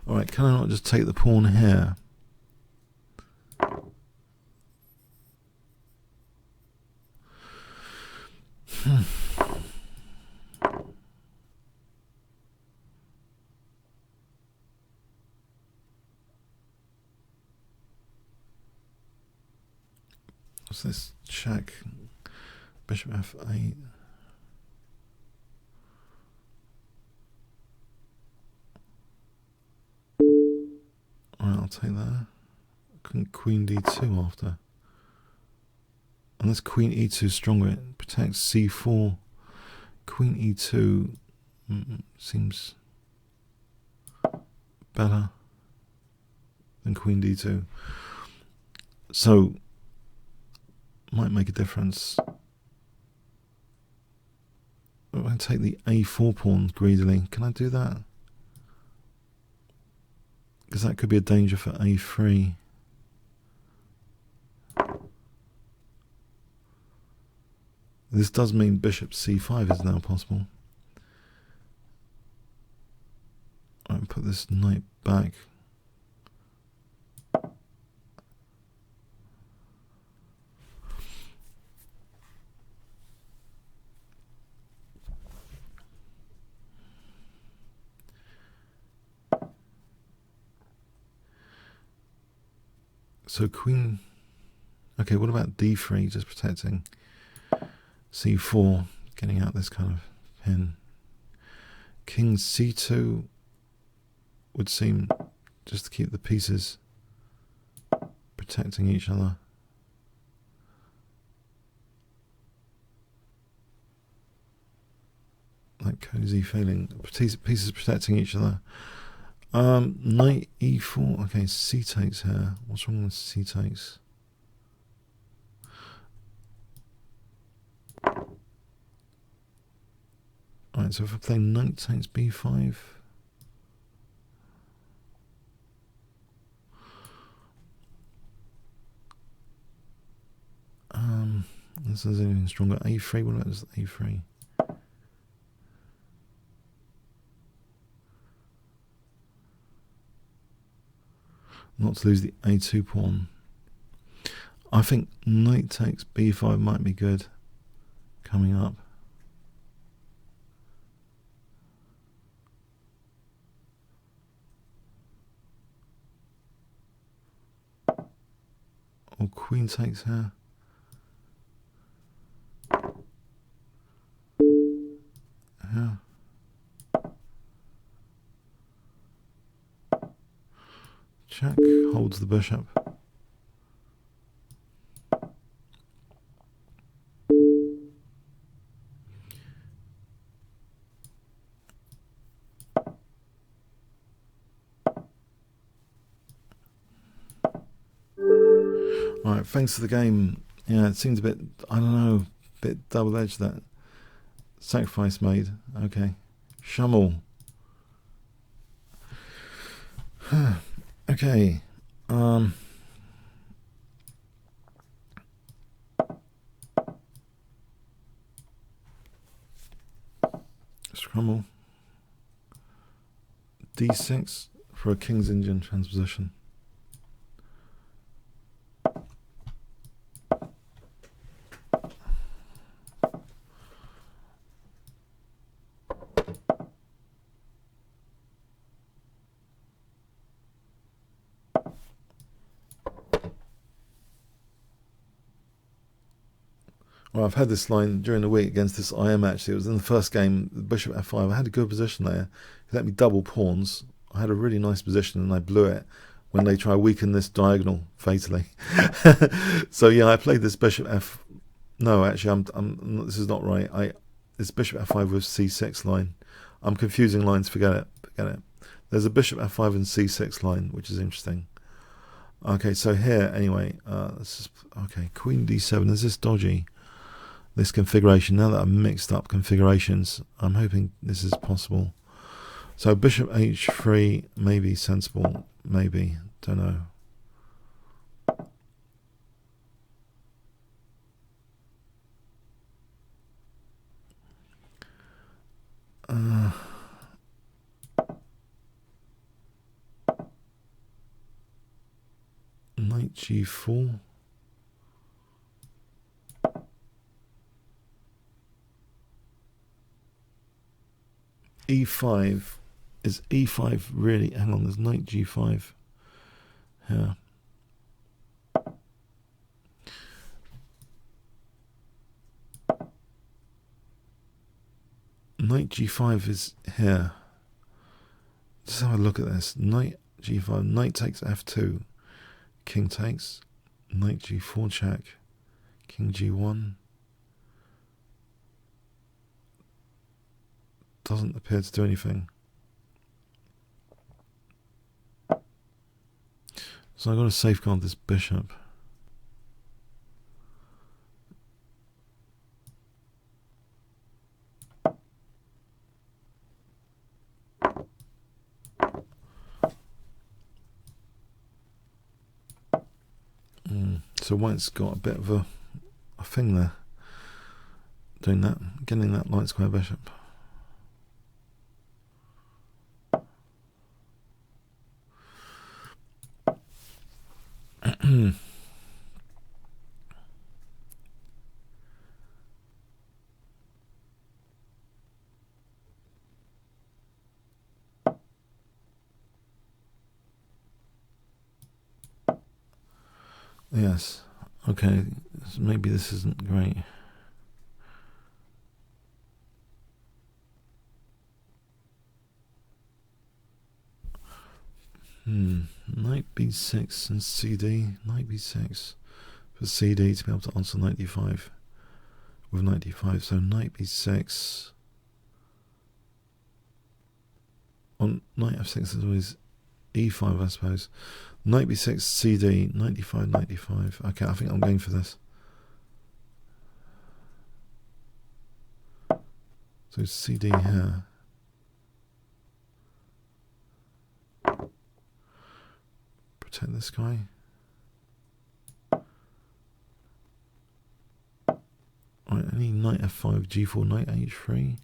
Alright, can I not just take the pawn here? What's this? Check. Bishop f8. Alright, I'll take that. Queen d2 after. Unless queen e2 is stronger, it protects c4. Queen e2 seems better than queen d2. So, might make a difference. I can take the a4 pawn greedily. Can I do that? Because that could be a danger for a3. This does mean bishop c5 is now possible. I'll put this knight back. So queen, okay, what about d3, just protecting c4, getting out this kind of pin. King c2 would seem just to keep the pieces protecting each other. Like cozy feeling, pieces protecting each other. Knight e4. Okay, c takes here. What's wrong with c takes? Alright, so if I play knight takes b5, this is even stronger. A3, what about this A3? Not to lose the A2 pawn. I think knight takes B5 might be good coming up. Or queen takes here. Yeah. Check holds the bishop. Right, thanks for the game. Yeah, it seems a bit, I don't know, a bit double-edged, that sacrifice made. Okay. Shummel. Okay. Scramble. D6 for a King's Indian transposition. Well, I've had this line during the week against this IM actually. It was in the first game, Bishop F5. I had a good position there. He let me double pawns. I had a really nice position and I blew it when they try to weaken this diagonal fatally. So yeah, I played this Bishop F. No, actually, this is not right. This Bishop F5 with C6 line. I'm confusing lines. Forget it. Forget it. There's a Bishop F5 and C6 line, which is interesting. Okay, so here anyway. This is okay. Queen D7. Is this dodgy? This configuration, now that I've mixed up configurations, I'm hoping this is possible. So Bishop H3 may be sensible, maybe, don't know. Knight G4. E5, is E5 really, hang on, there's knight G5 here. Knight G5 is here. Just have a look at this. Knight G5, knight takes F2, king takes, knight G4 check, king G1. Doesn't appear to do anything. So I've got to safeguard this bishop. So white's got a bit of a thing there. Doing that, getting that light square bishop. Yes, okay, so maybe this isn't great. Knight B6 and CD, knight B6 for CD to be able to answer knight D5 with knight D5, so knight B6 on knight F6 is always E5 I suppose. Knight B6 CD, knight D5, knight D5. Okay, I think I'm going for this. So CD here. Protect this guy. Any knight f5, g4, knight h3.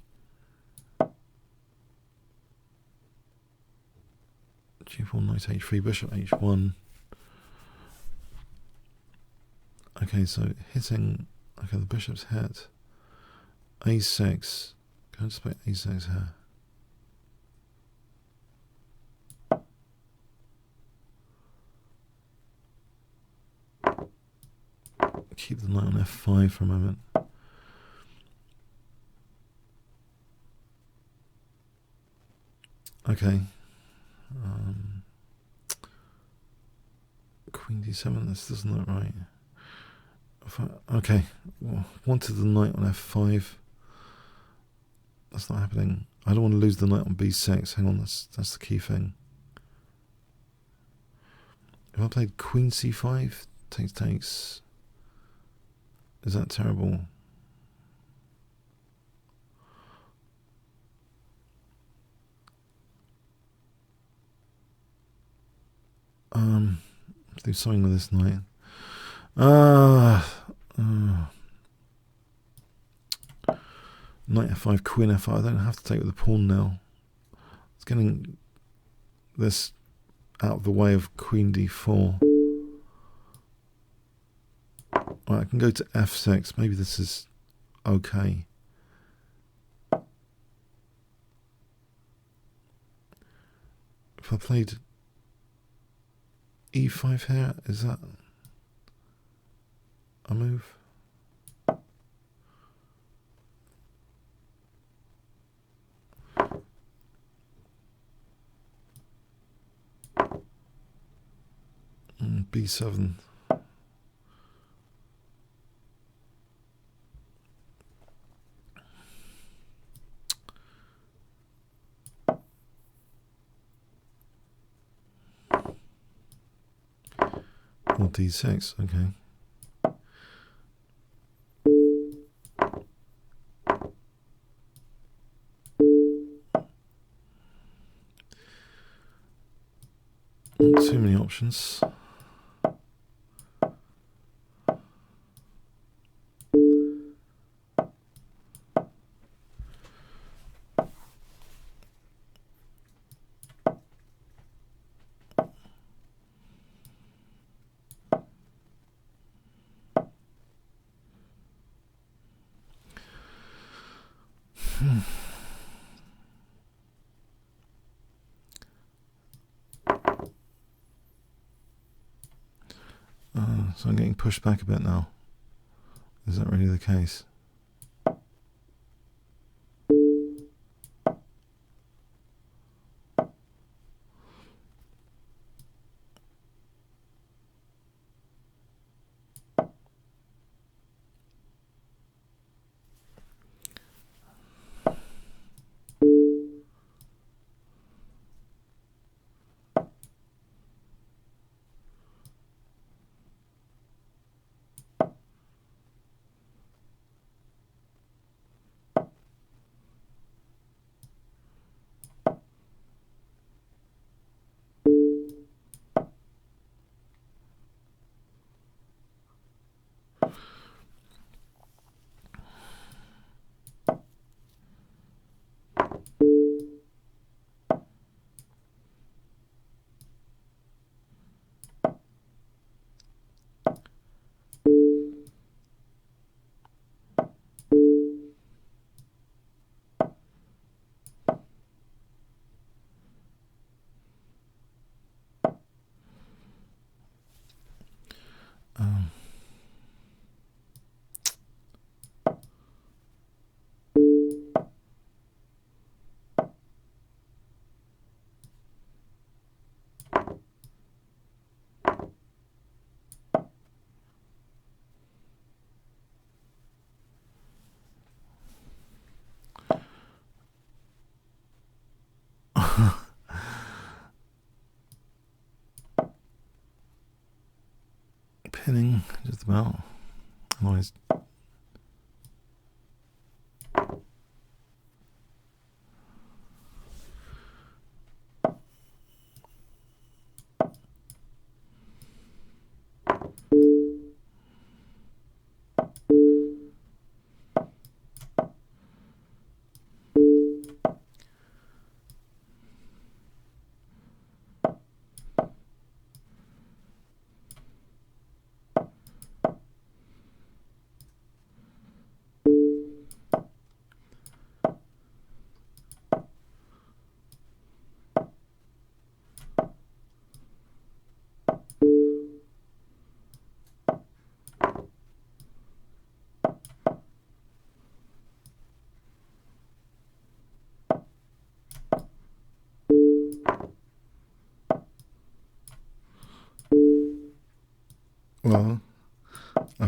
G4, knight h3, bishop h1. Okay, so hitting. Okay, the bishop's hit. a6. Can I just play a6 here? Keep the knight on f5 for a moment. Okay. Queen d7, this doesn't look right. Okay, well, wanted the knight on f5. That's not happening. I don't want to lose the knight on b6. Hang on, that's the key thing. If I played queen c5, takes. Is that terrible? Let's do something with this knight. Knight f5, queen f5. I don't have to take with the pawn now. It's getting this out of the way of queen d4. Right, I can go to f6. Maybe this is okay. If I played e5 here, is that a move? B7. Or d6, okay. Not too many options. So I'm getting pushed back a bit now. Is that really the case? Pinning, just about. Otherwise,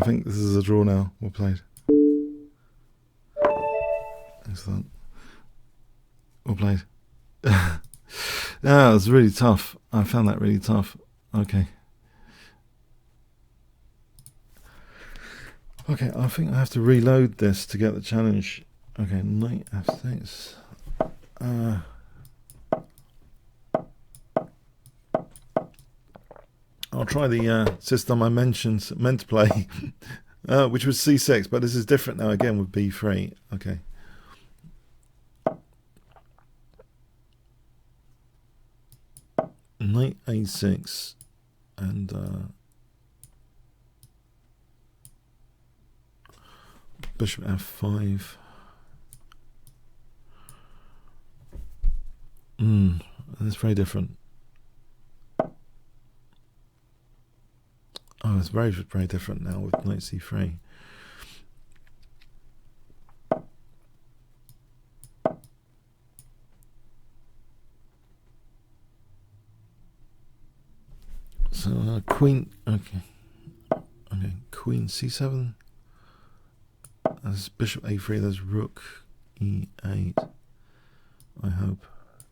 think this is a draw now. Well played. Excellent. Well played. Yeah, it was really tough. I found that really tough. Okay. Okay, I think I have to reload this to get the challenge. Okay, knight f6. I'll try the system I meant to play, which was c6, but this is different now again with b3. Okay. Knight a6 and bishop f5. That's very different. Oh, it's very, very different now with knight c3. So queen, okay, queen c7. There's bishop a3. There's rook e8. I hope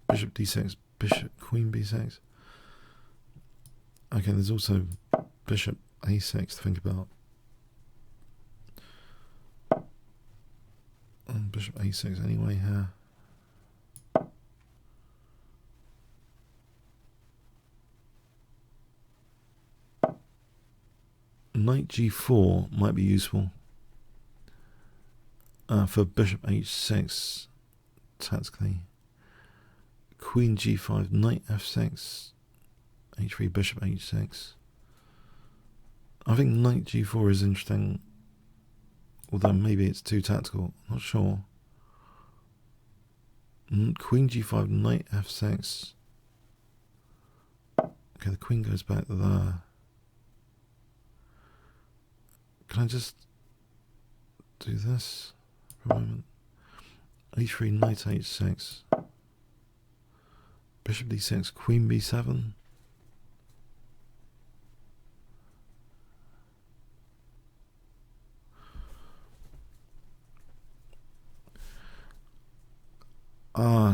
bishop d6, bishop queen b6. Okay, there's also bishop a6 to think about. And bishop a6 anyway here. Knight g4 might be useful for bishop h6 tactically. Queen g5, knight f6, h3, bishop h6. I think knight g4 is interesting, although maybe it's too tactical. Not sure. Queen g5, knight f6. Okay, the queen goes back there. Can I just do this for a moment? h3, knight h6. Bishop d6, queen b7.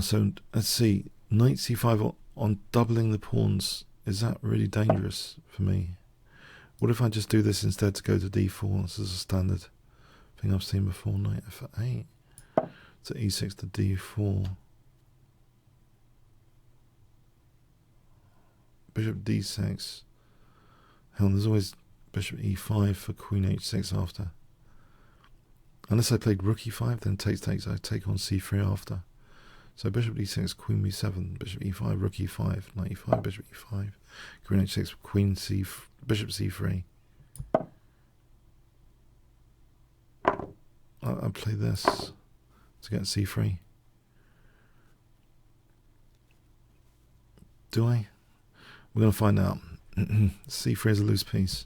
So let's see. Knight c5 on doubling the pawns. Is that really dangerous for me? What if I just do this instead to go to d4? This is a standard thing I've seen before. Knight f8 to e6 to d4. Bishop d6. Hell, there's always bishop e5 for queen h6 after. Unless I played rook e5, then takes, I take on c3 after. So bishop d6, queen b7, bishop e5, rook e5, knight e5, bishop e5, queen h6, queen c, bishop c3. I'll play this to get c3. Do I? We're going to find out. c3 is a loose piece.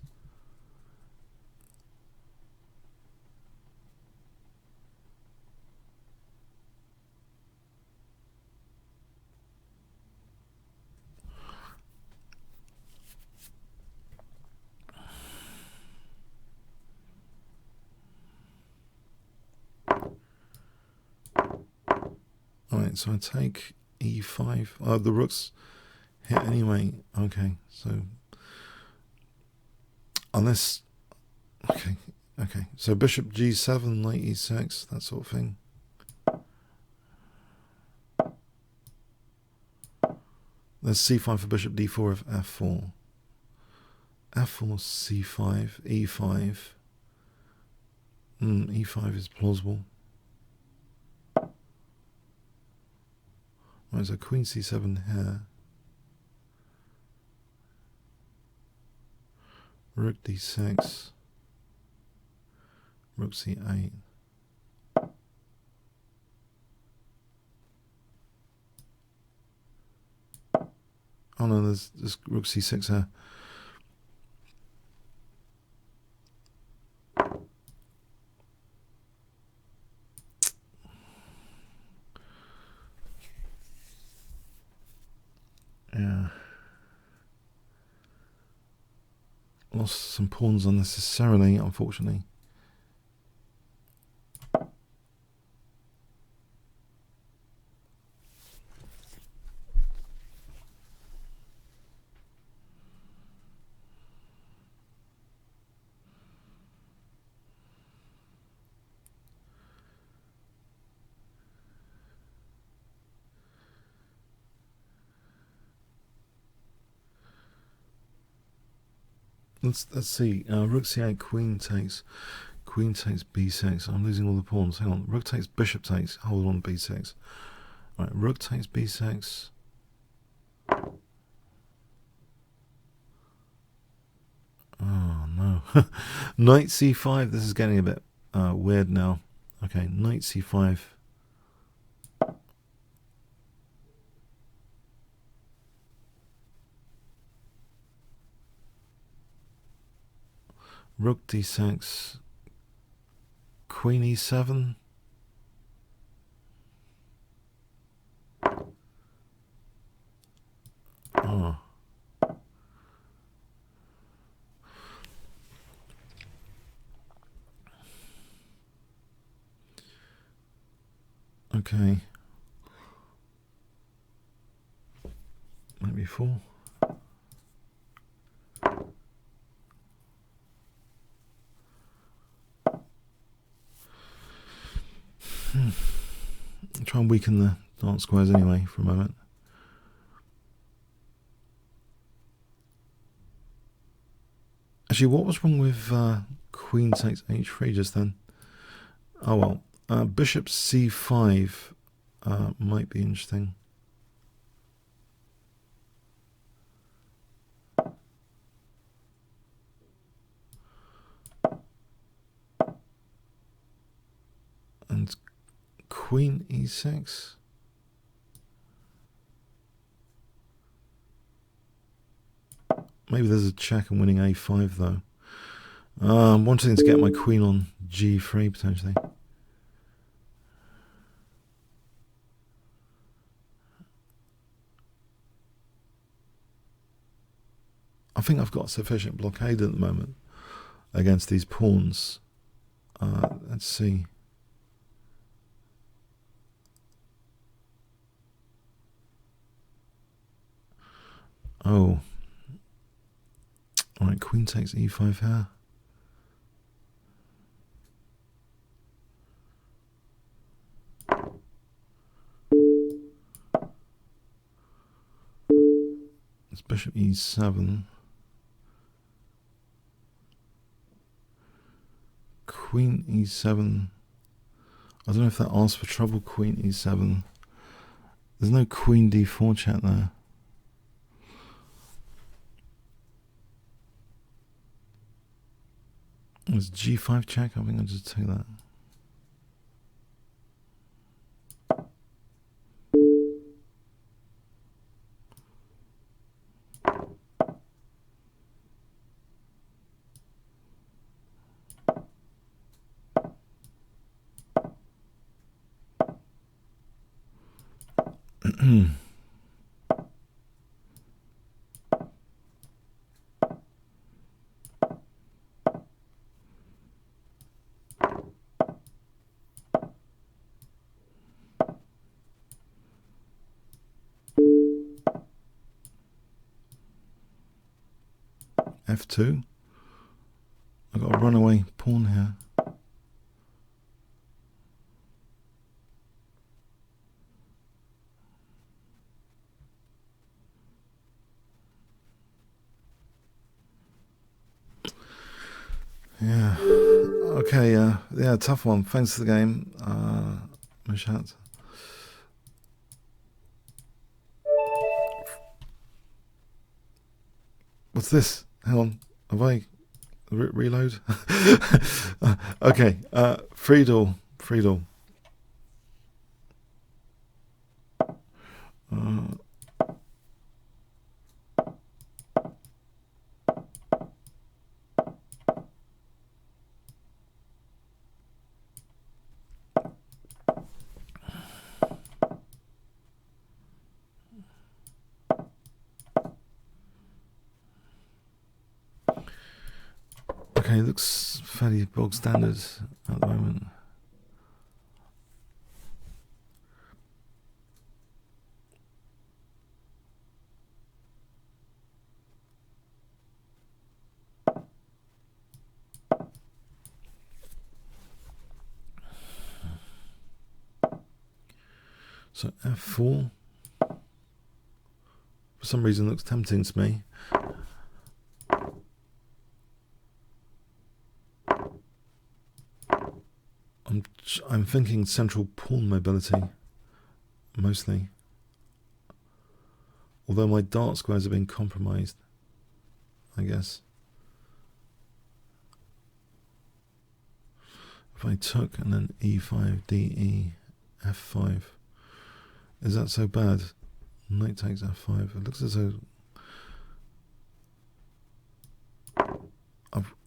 Alright, so I take e5. Oh, the rook's hit anyway. Okay, so unless okay. So bishop g7, knight e6, that sort of thing. There's c5 for bishop d4 of f4. f4, c5, e5. E5 is plausible. Right, so queen c7 here. Rook d6. Rook c8. Oh no, there's rook c6 here. Yeah. lost some pawns unnecessarily, unfortunately. Let's see. Rook c8, queen takes b6. I'm losing all the pawns. Hang on. Rook takes, bishop takes. Hold on, b6. All right, rook takes b6. Oh no. Knight c5. This is getting a bit weird now. Okay, knight c5. Rook d6. Queen e7. Oh. Okay. Maybe 4. Try and weaken the dark squares anyway for a moment. Actually, what was wrong with queen takes h3 just then? Oh well. Bishop c5 might be interesting. And queen e6. Maybe there's a check and winning a5 though. I'm wanting to get my queen on g3 potentially. I think I've got sufficient blockade at the moment against these pawns. Let's see. Oh. Alright, queen takes e5 here. It's bishop e7. Queen e7. I don't know if that asks for trouble. Queen e7. There's no queen d4 chat there. There's g5 check. I think I'll just take that. f2. I've got a runaway pawn here. Yeah. Okay. Yeah. Tough one. Thanks for the game, Mishat. What's this? Hang on. Have I reload? Okay. Friedel. Okay, looks fairly bog standard at the moment. So f4, for some reason, looks tempting to me. I'm thinking central pawn mobility, mostly. Although my dart squares have been compromised, I guess. If I took and then e5, de, f5, is that so bad? Knight takes f5. It looks as though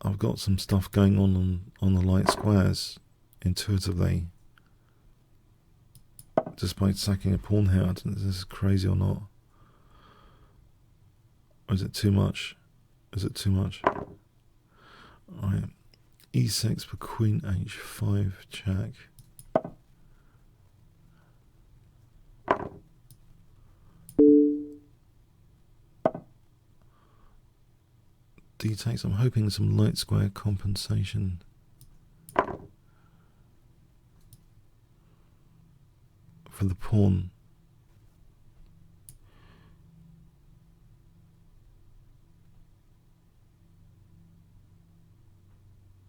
I've got some stuff going on the light squares intuitively, just by sacking a pawn here. I don't know if this is crazy or not. Or is it too much? Is it too much? Alright. e6 for queen h5 check. D takes. I'm hoping some light square compensation. For the pawn.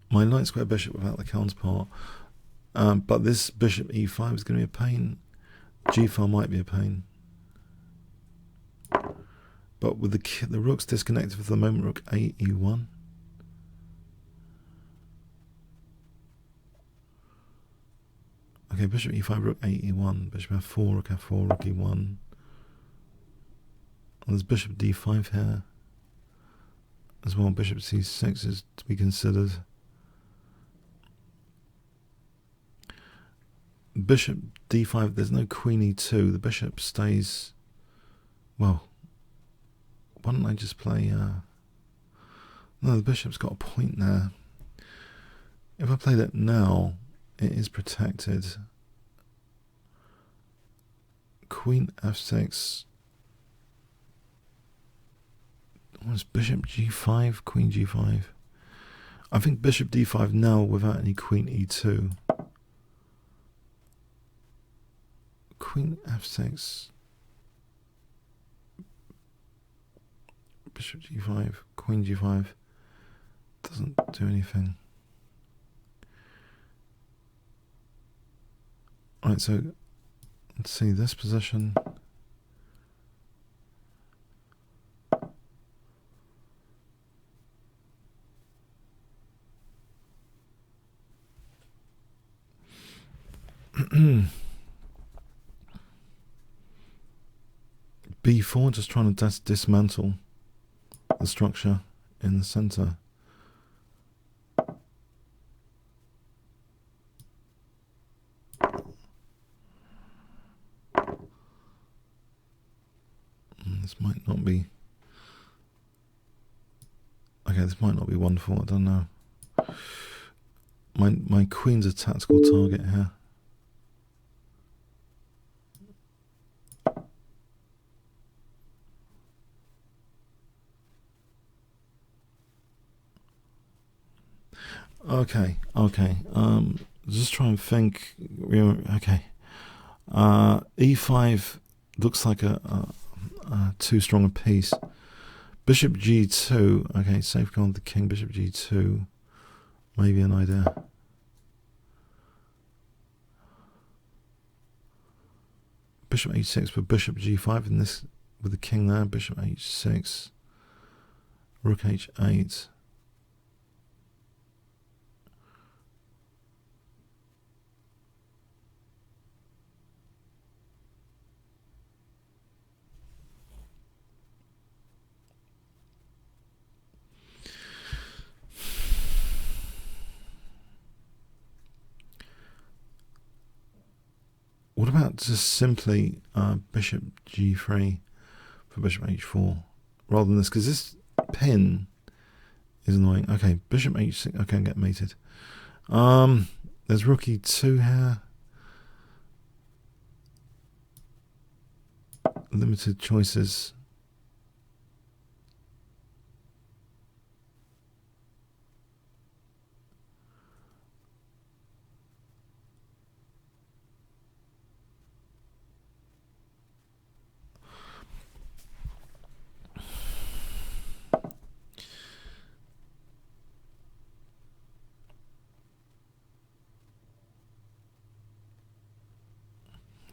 My light square bishop without the counterpart. But this bishop e5 is going to be a pain. g4 might be a pain. But with the rook's disconnected for the moment, rook a e1. Okay, bishop e5, rook a e1, bishop f4, rook f4, rook e1. And there's bishop d5 here as well. Bishop c6 is to be considered. Bishop d5, there's no queen e2. The bishop stays. Well, why don't I just play. No, the bishop's got a point there. If I played it now, it is protected. Queen f6. What's bishop g5? Queen g5. I think bishop d5 now without any queen e2. Queen f6. Bishop g5. Queen g5. Doesn't do anything. Alright, so let's see this position. b4, just trying to dismantle the structure in the center. This might not be. Okay, this might not be wonderful. I don't know. My queen's a tactical target here. Okay. Just try and think. Okay. e5 looks like a too strong a piece. Bishop g2. Okay, safeguard the king. Bishop g2. Maybe an idea. Bishop h6 for bishop g5, and this with the king there. Bishop h6. Rook h8. What about just simply bishop g3 for bishop h4 rather than this? Because this pin is annoying. Okay, bishop h6. Okay, get mated. There's rook e2 here. Limited choices.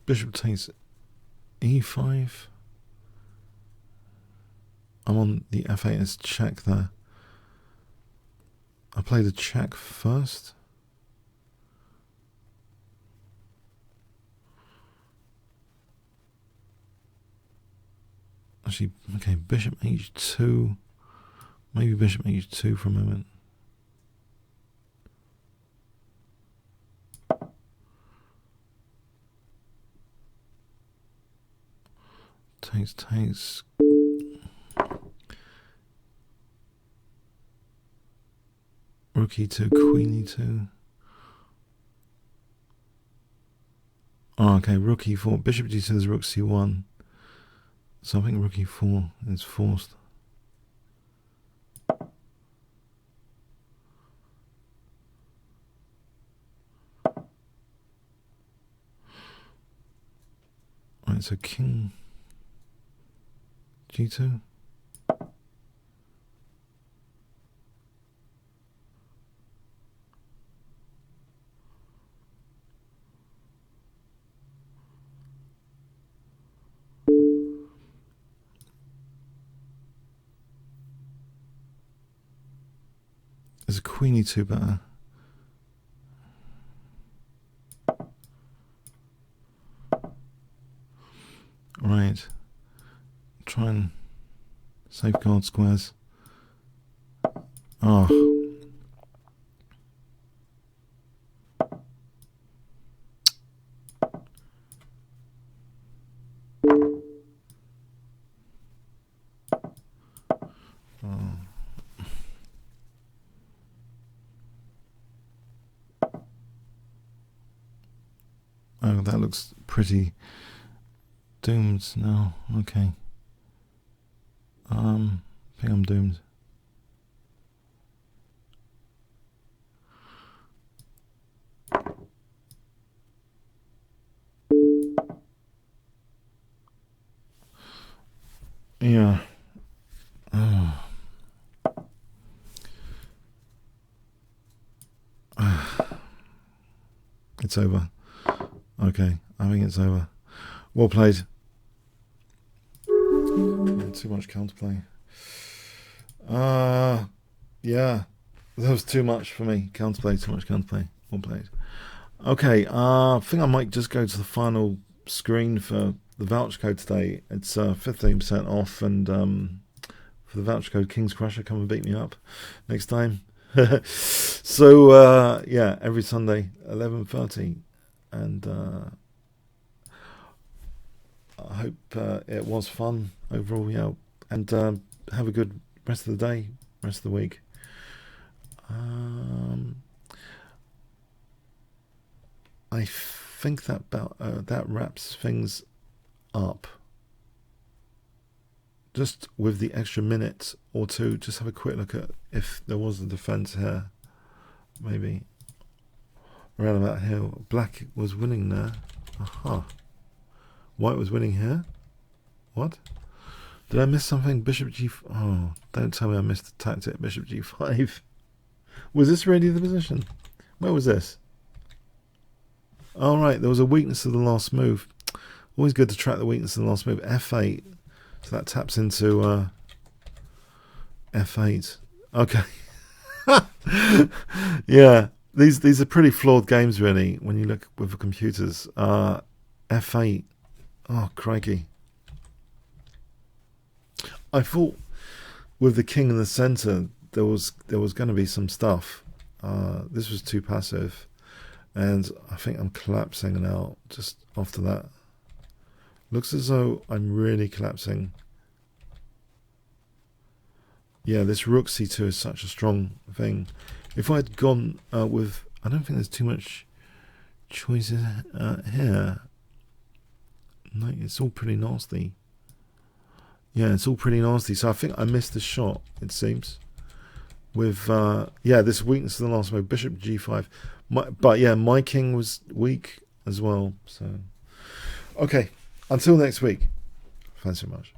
Bishop takes e5. I'm on the f8 as check there. I play the check first. Actually, okay, bishop h2. Maybe bishop h2 for a moment. Takes. Rook e2, queen e2. Oh, okay, rook e4. Bishop d2 is rook c1. So I think rook e4 is forced. Right, so king g2. Is a queen e2 better? Right. Try and safeguard squares. Oh. Oh, that looks pretty doomed now. Okay. I think I'm doomed. Yeah. Oh. It's over. Okay, I think it's over. Well played. Too much counterplay. Yeah, that was too much for me. Counterplay, too much counterplay. Well played. Okay, I think I might just go to the final screen for the voucher code today. It's 15% off, and for the voucher code Kingscrusher, come and beat me up next time. So yeah, every Sunday 11:30, and I hope it was fun overall. Yeah, and have a good rest of the day, rest of the week. I think that that wraps things up. Just with the extra minute or two, just have a quick look at if there was a defense here. Maybe around about here. Black was winning there. Aha. White was winning here. What? Did I miss something? Bishop g. Oh, don't tell me I missed the tactic. Bishop g5. Was this really the position? Where was this? All right, there was a weakness of the last move. Always good to track the weakness of the last move. f8. So that taps into f8. Okay. Yeah, these are pretty flawed games, really, when you look with the computers. f8. Oh, crikey. I thought with the king in the center there was going to be some stuff. This was too passive, and I think I'm collapsing now just after that. Looks as though I'm really collapsing. Yeah, this rook c2 is such a strong thing. If I'd gone with, I don't think there's too much choices here. No, it's all pretty nasty. Yeah, it's all pretty nasty. So I think I missed the shot, it seems. With, yeah, this weakness in the last move, bishop g5. But yeah, my king was weak as well. So, okay, until next week. Thanks so much.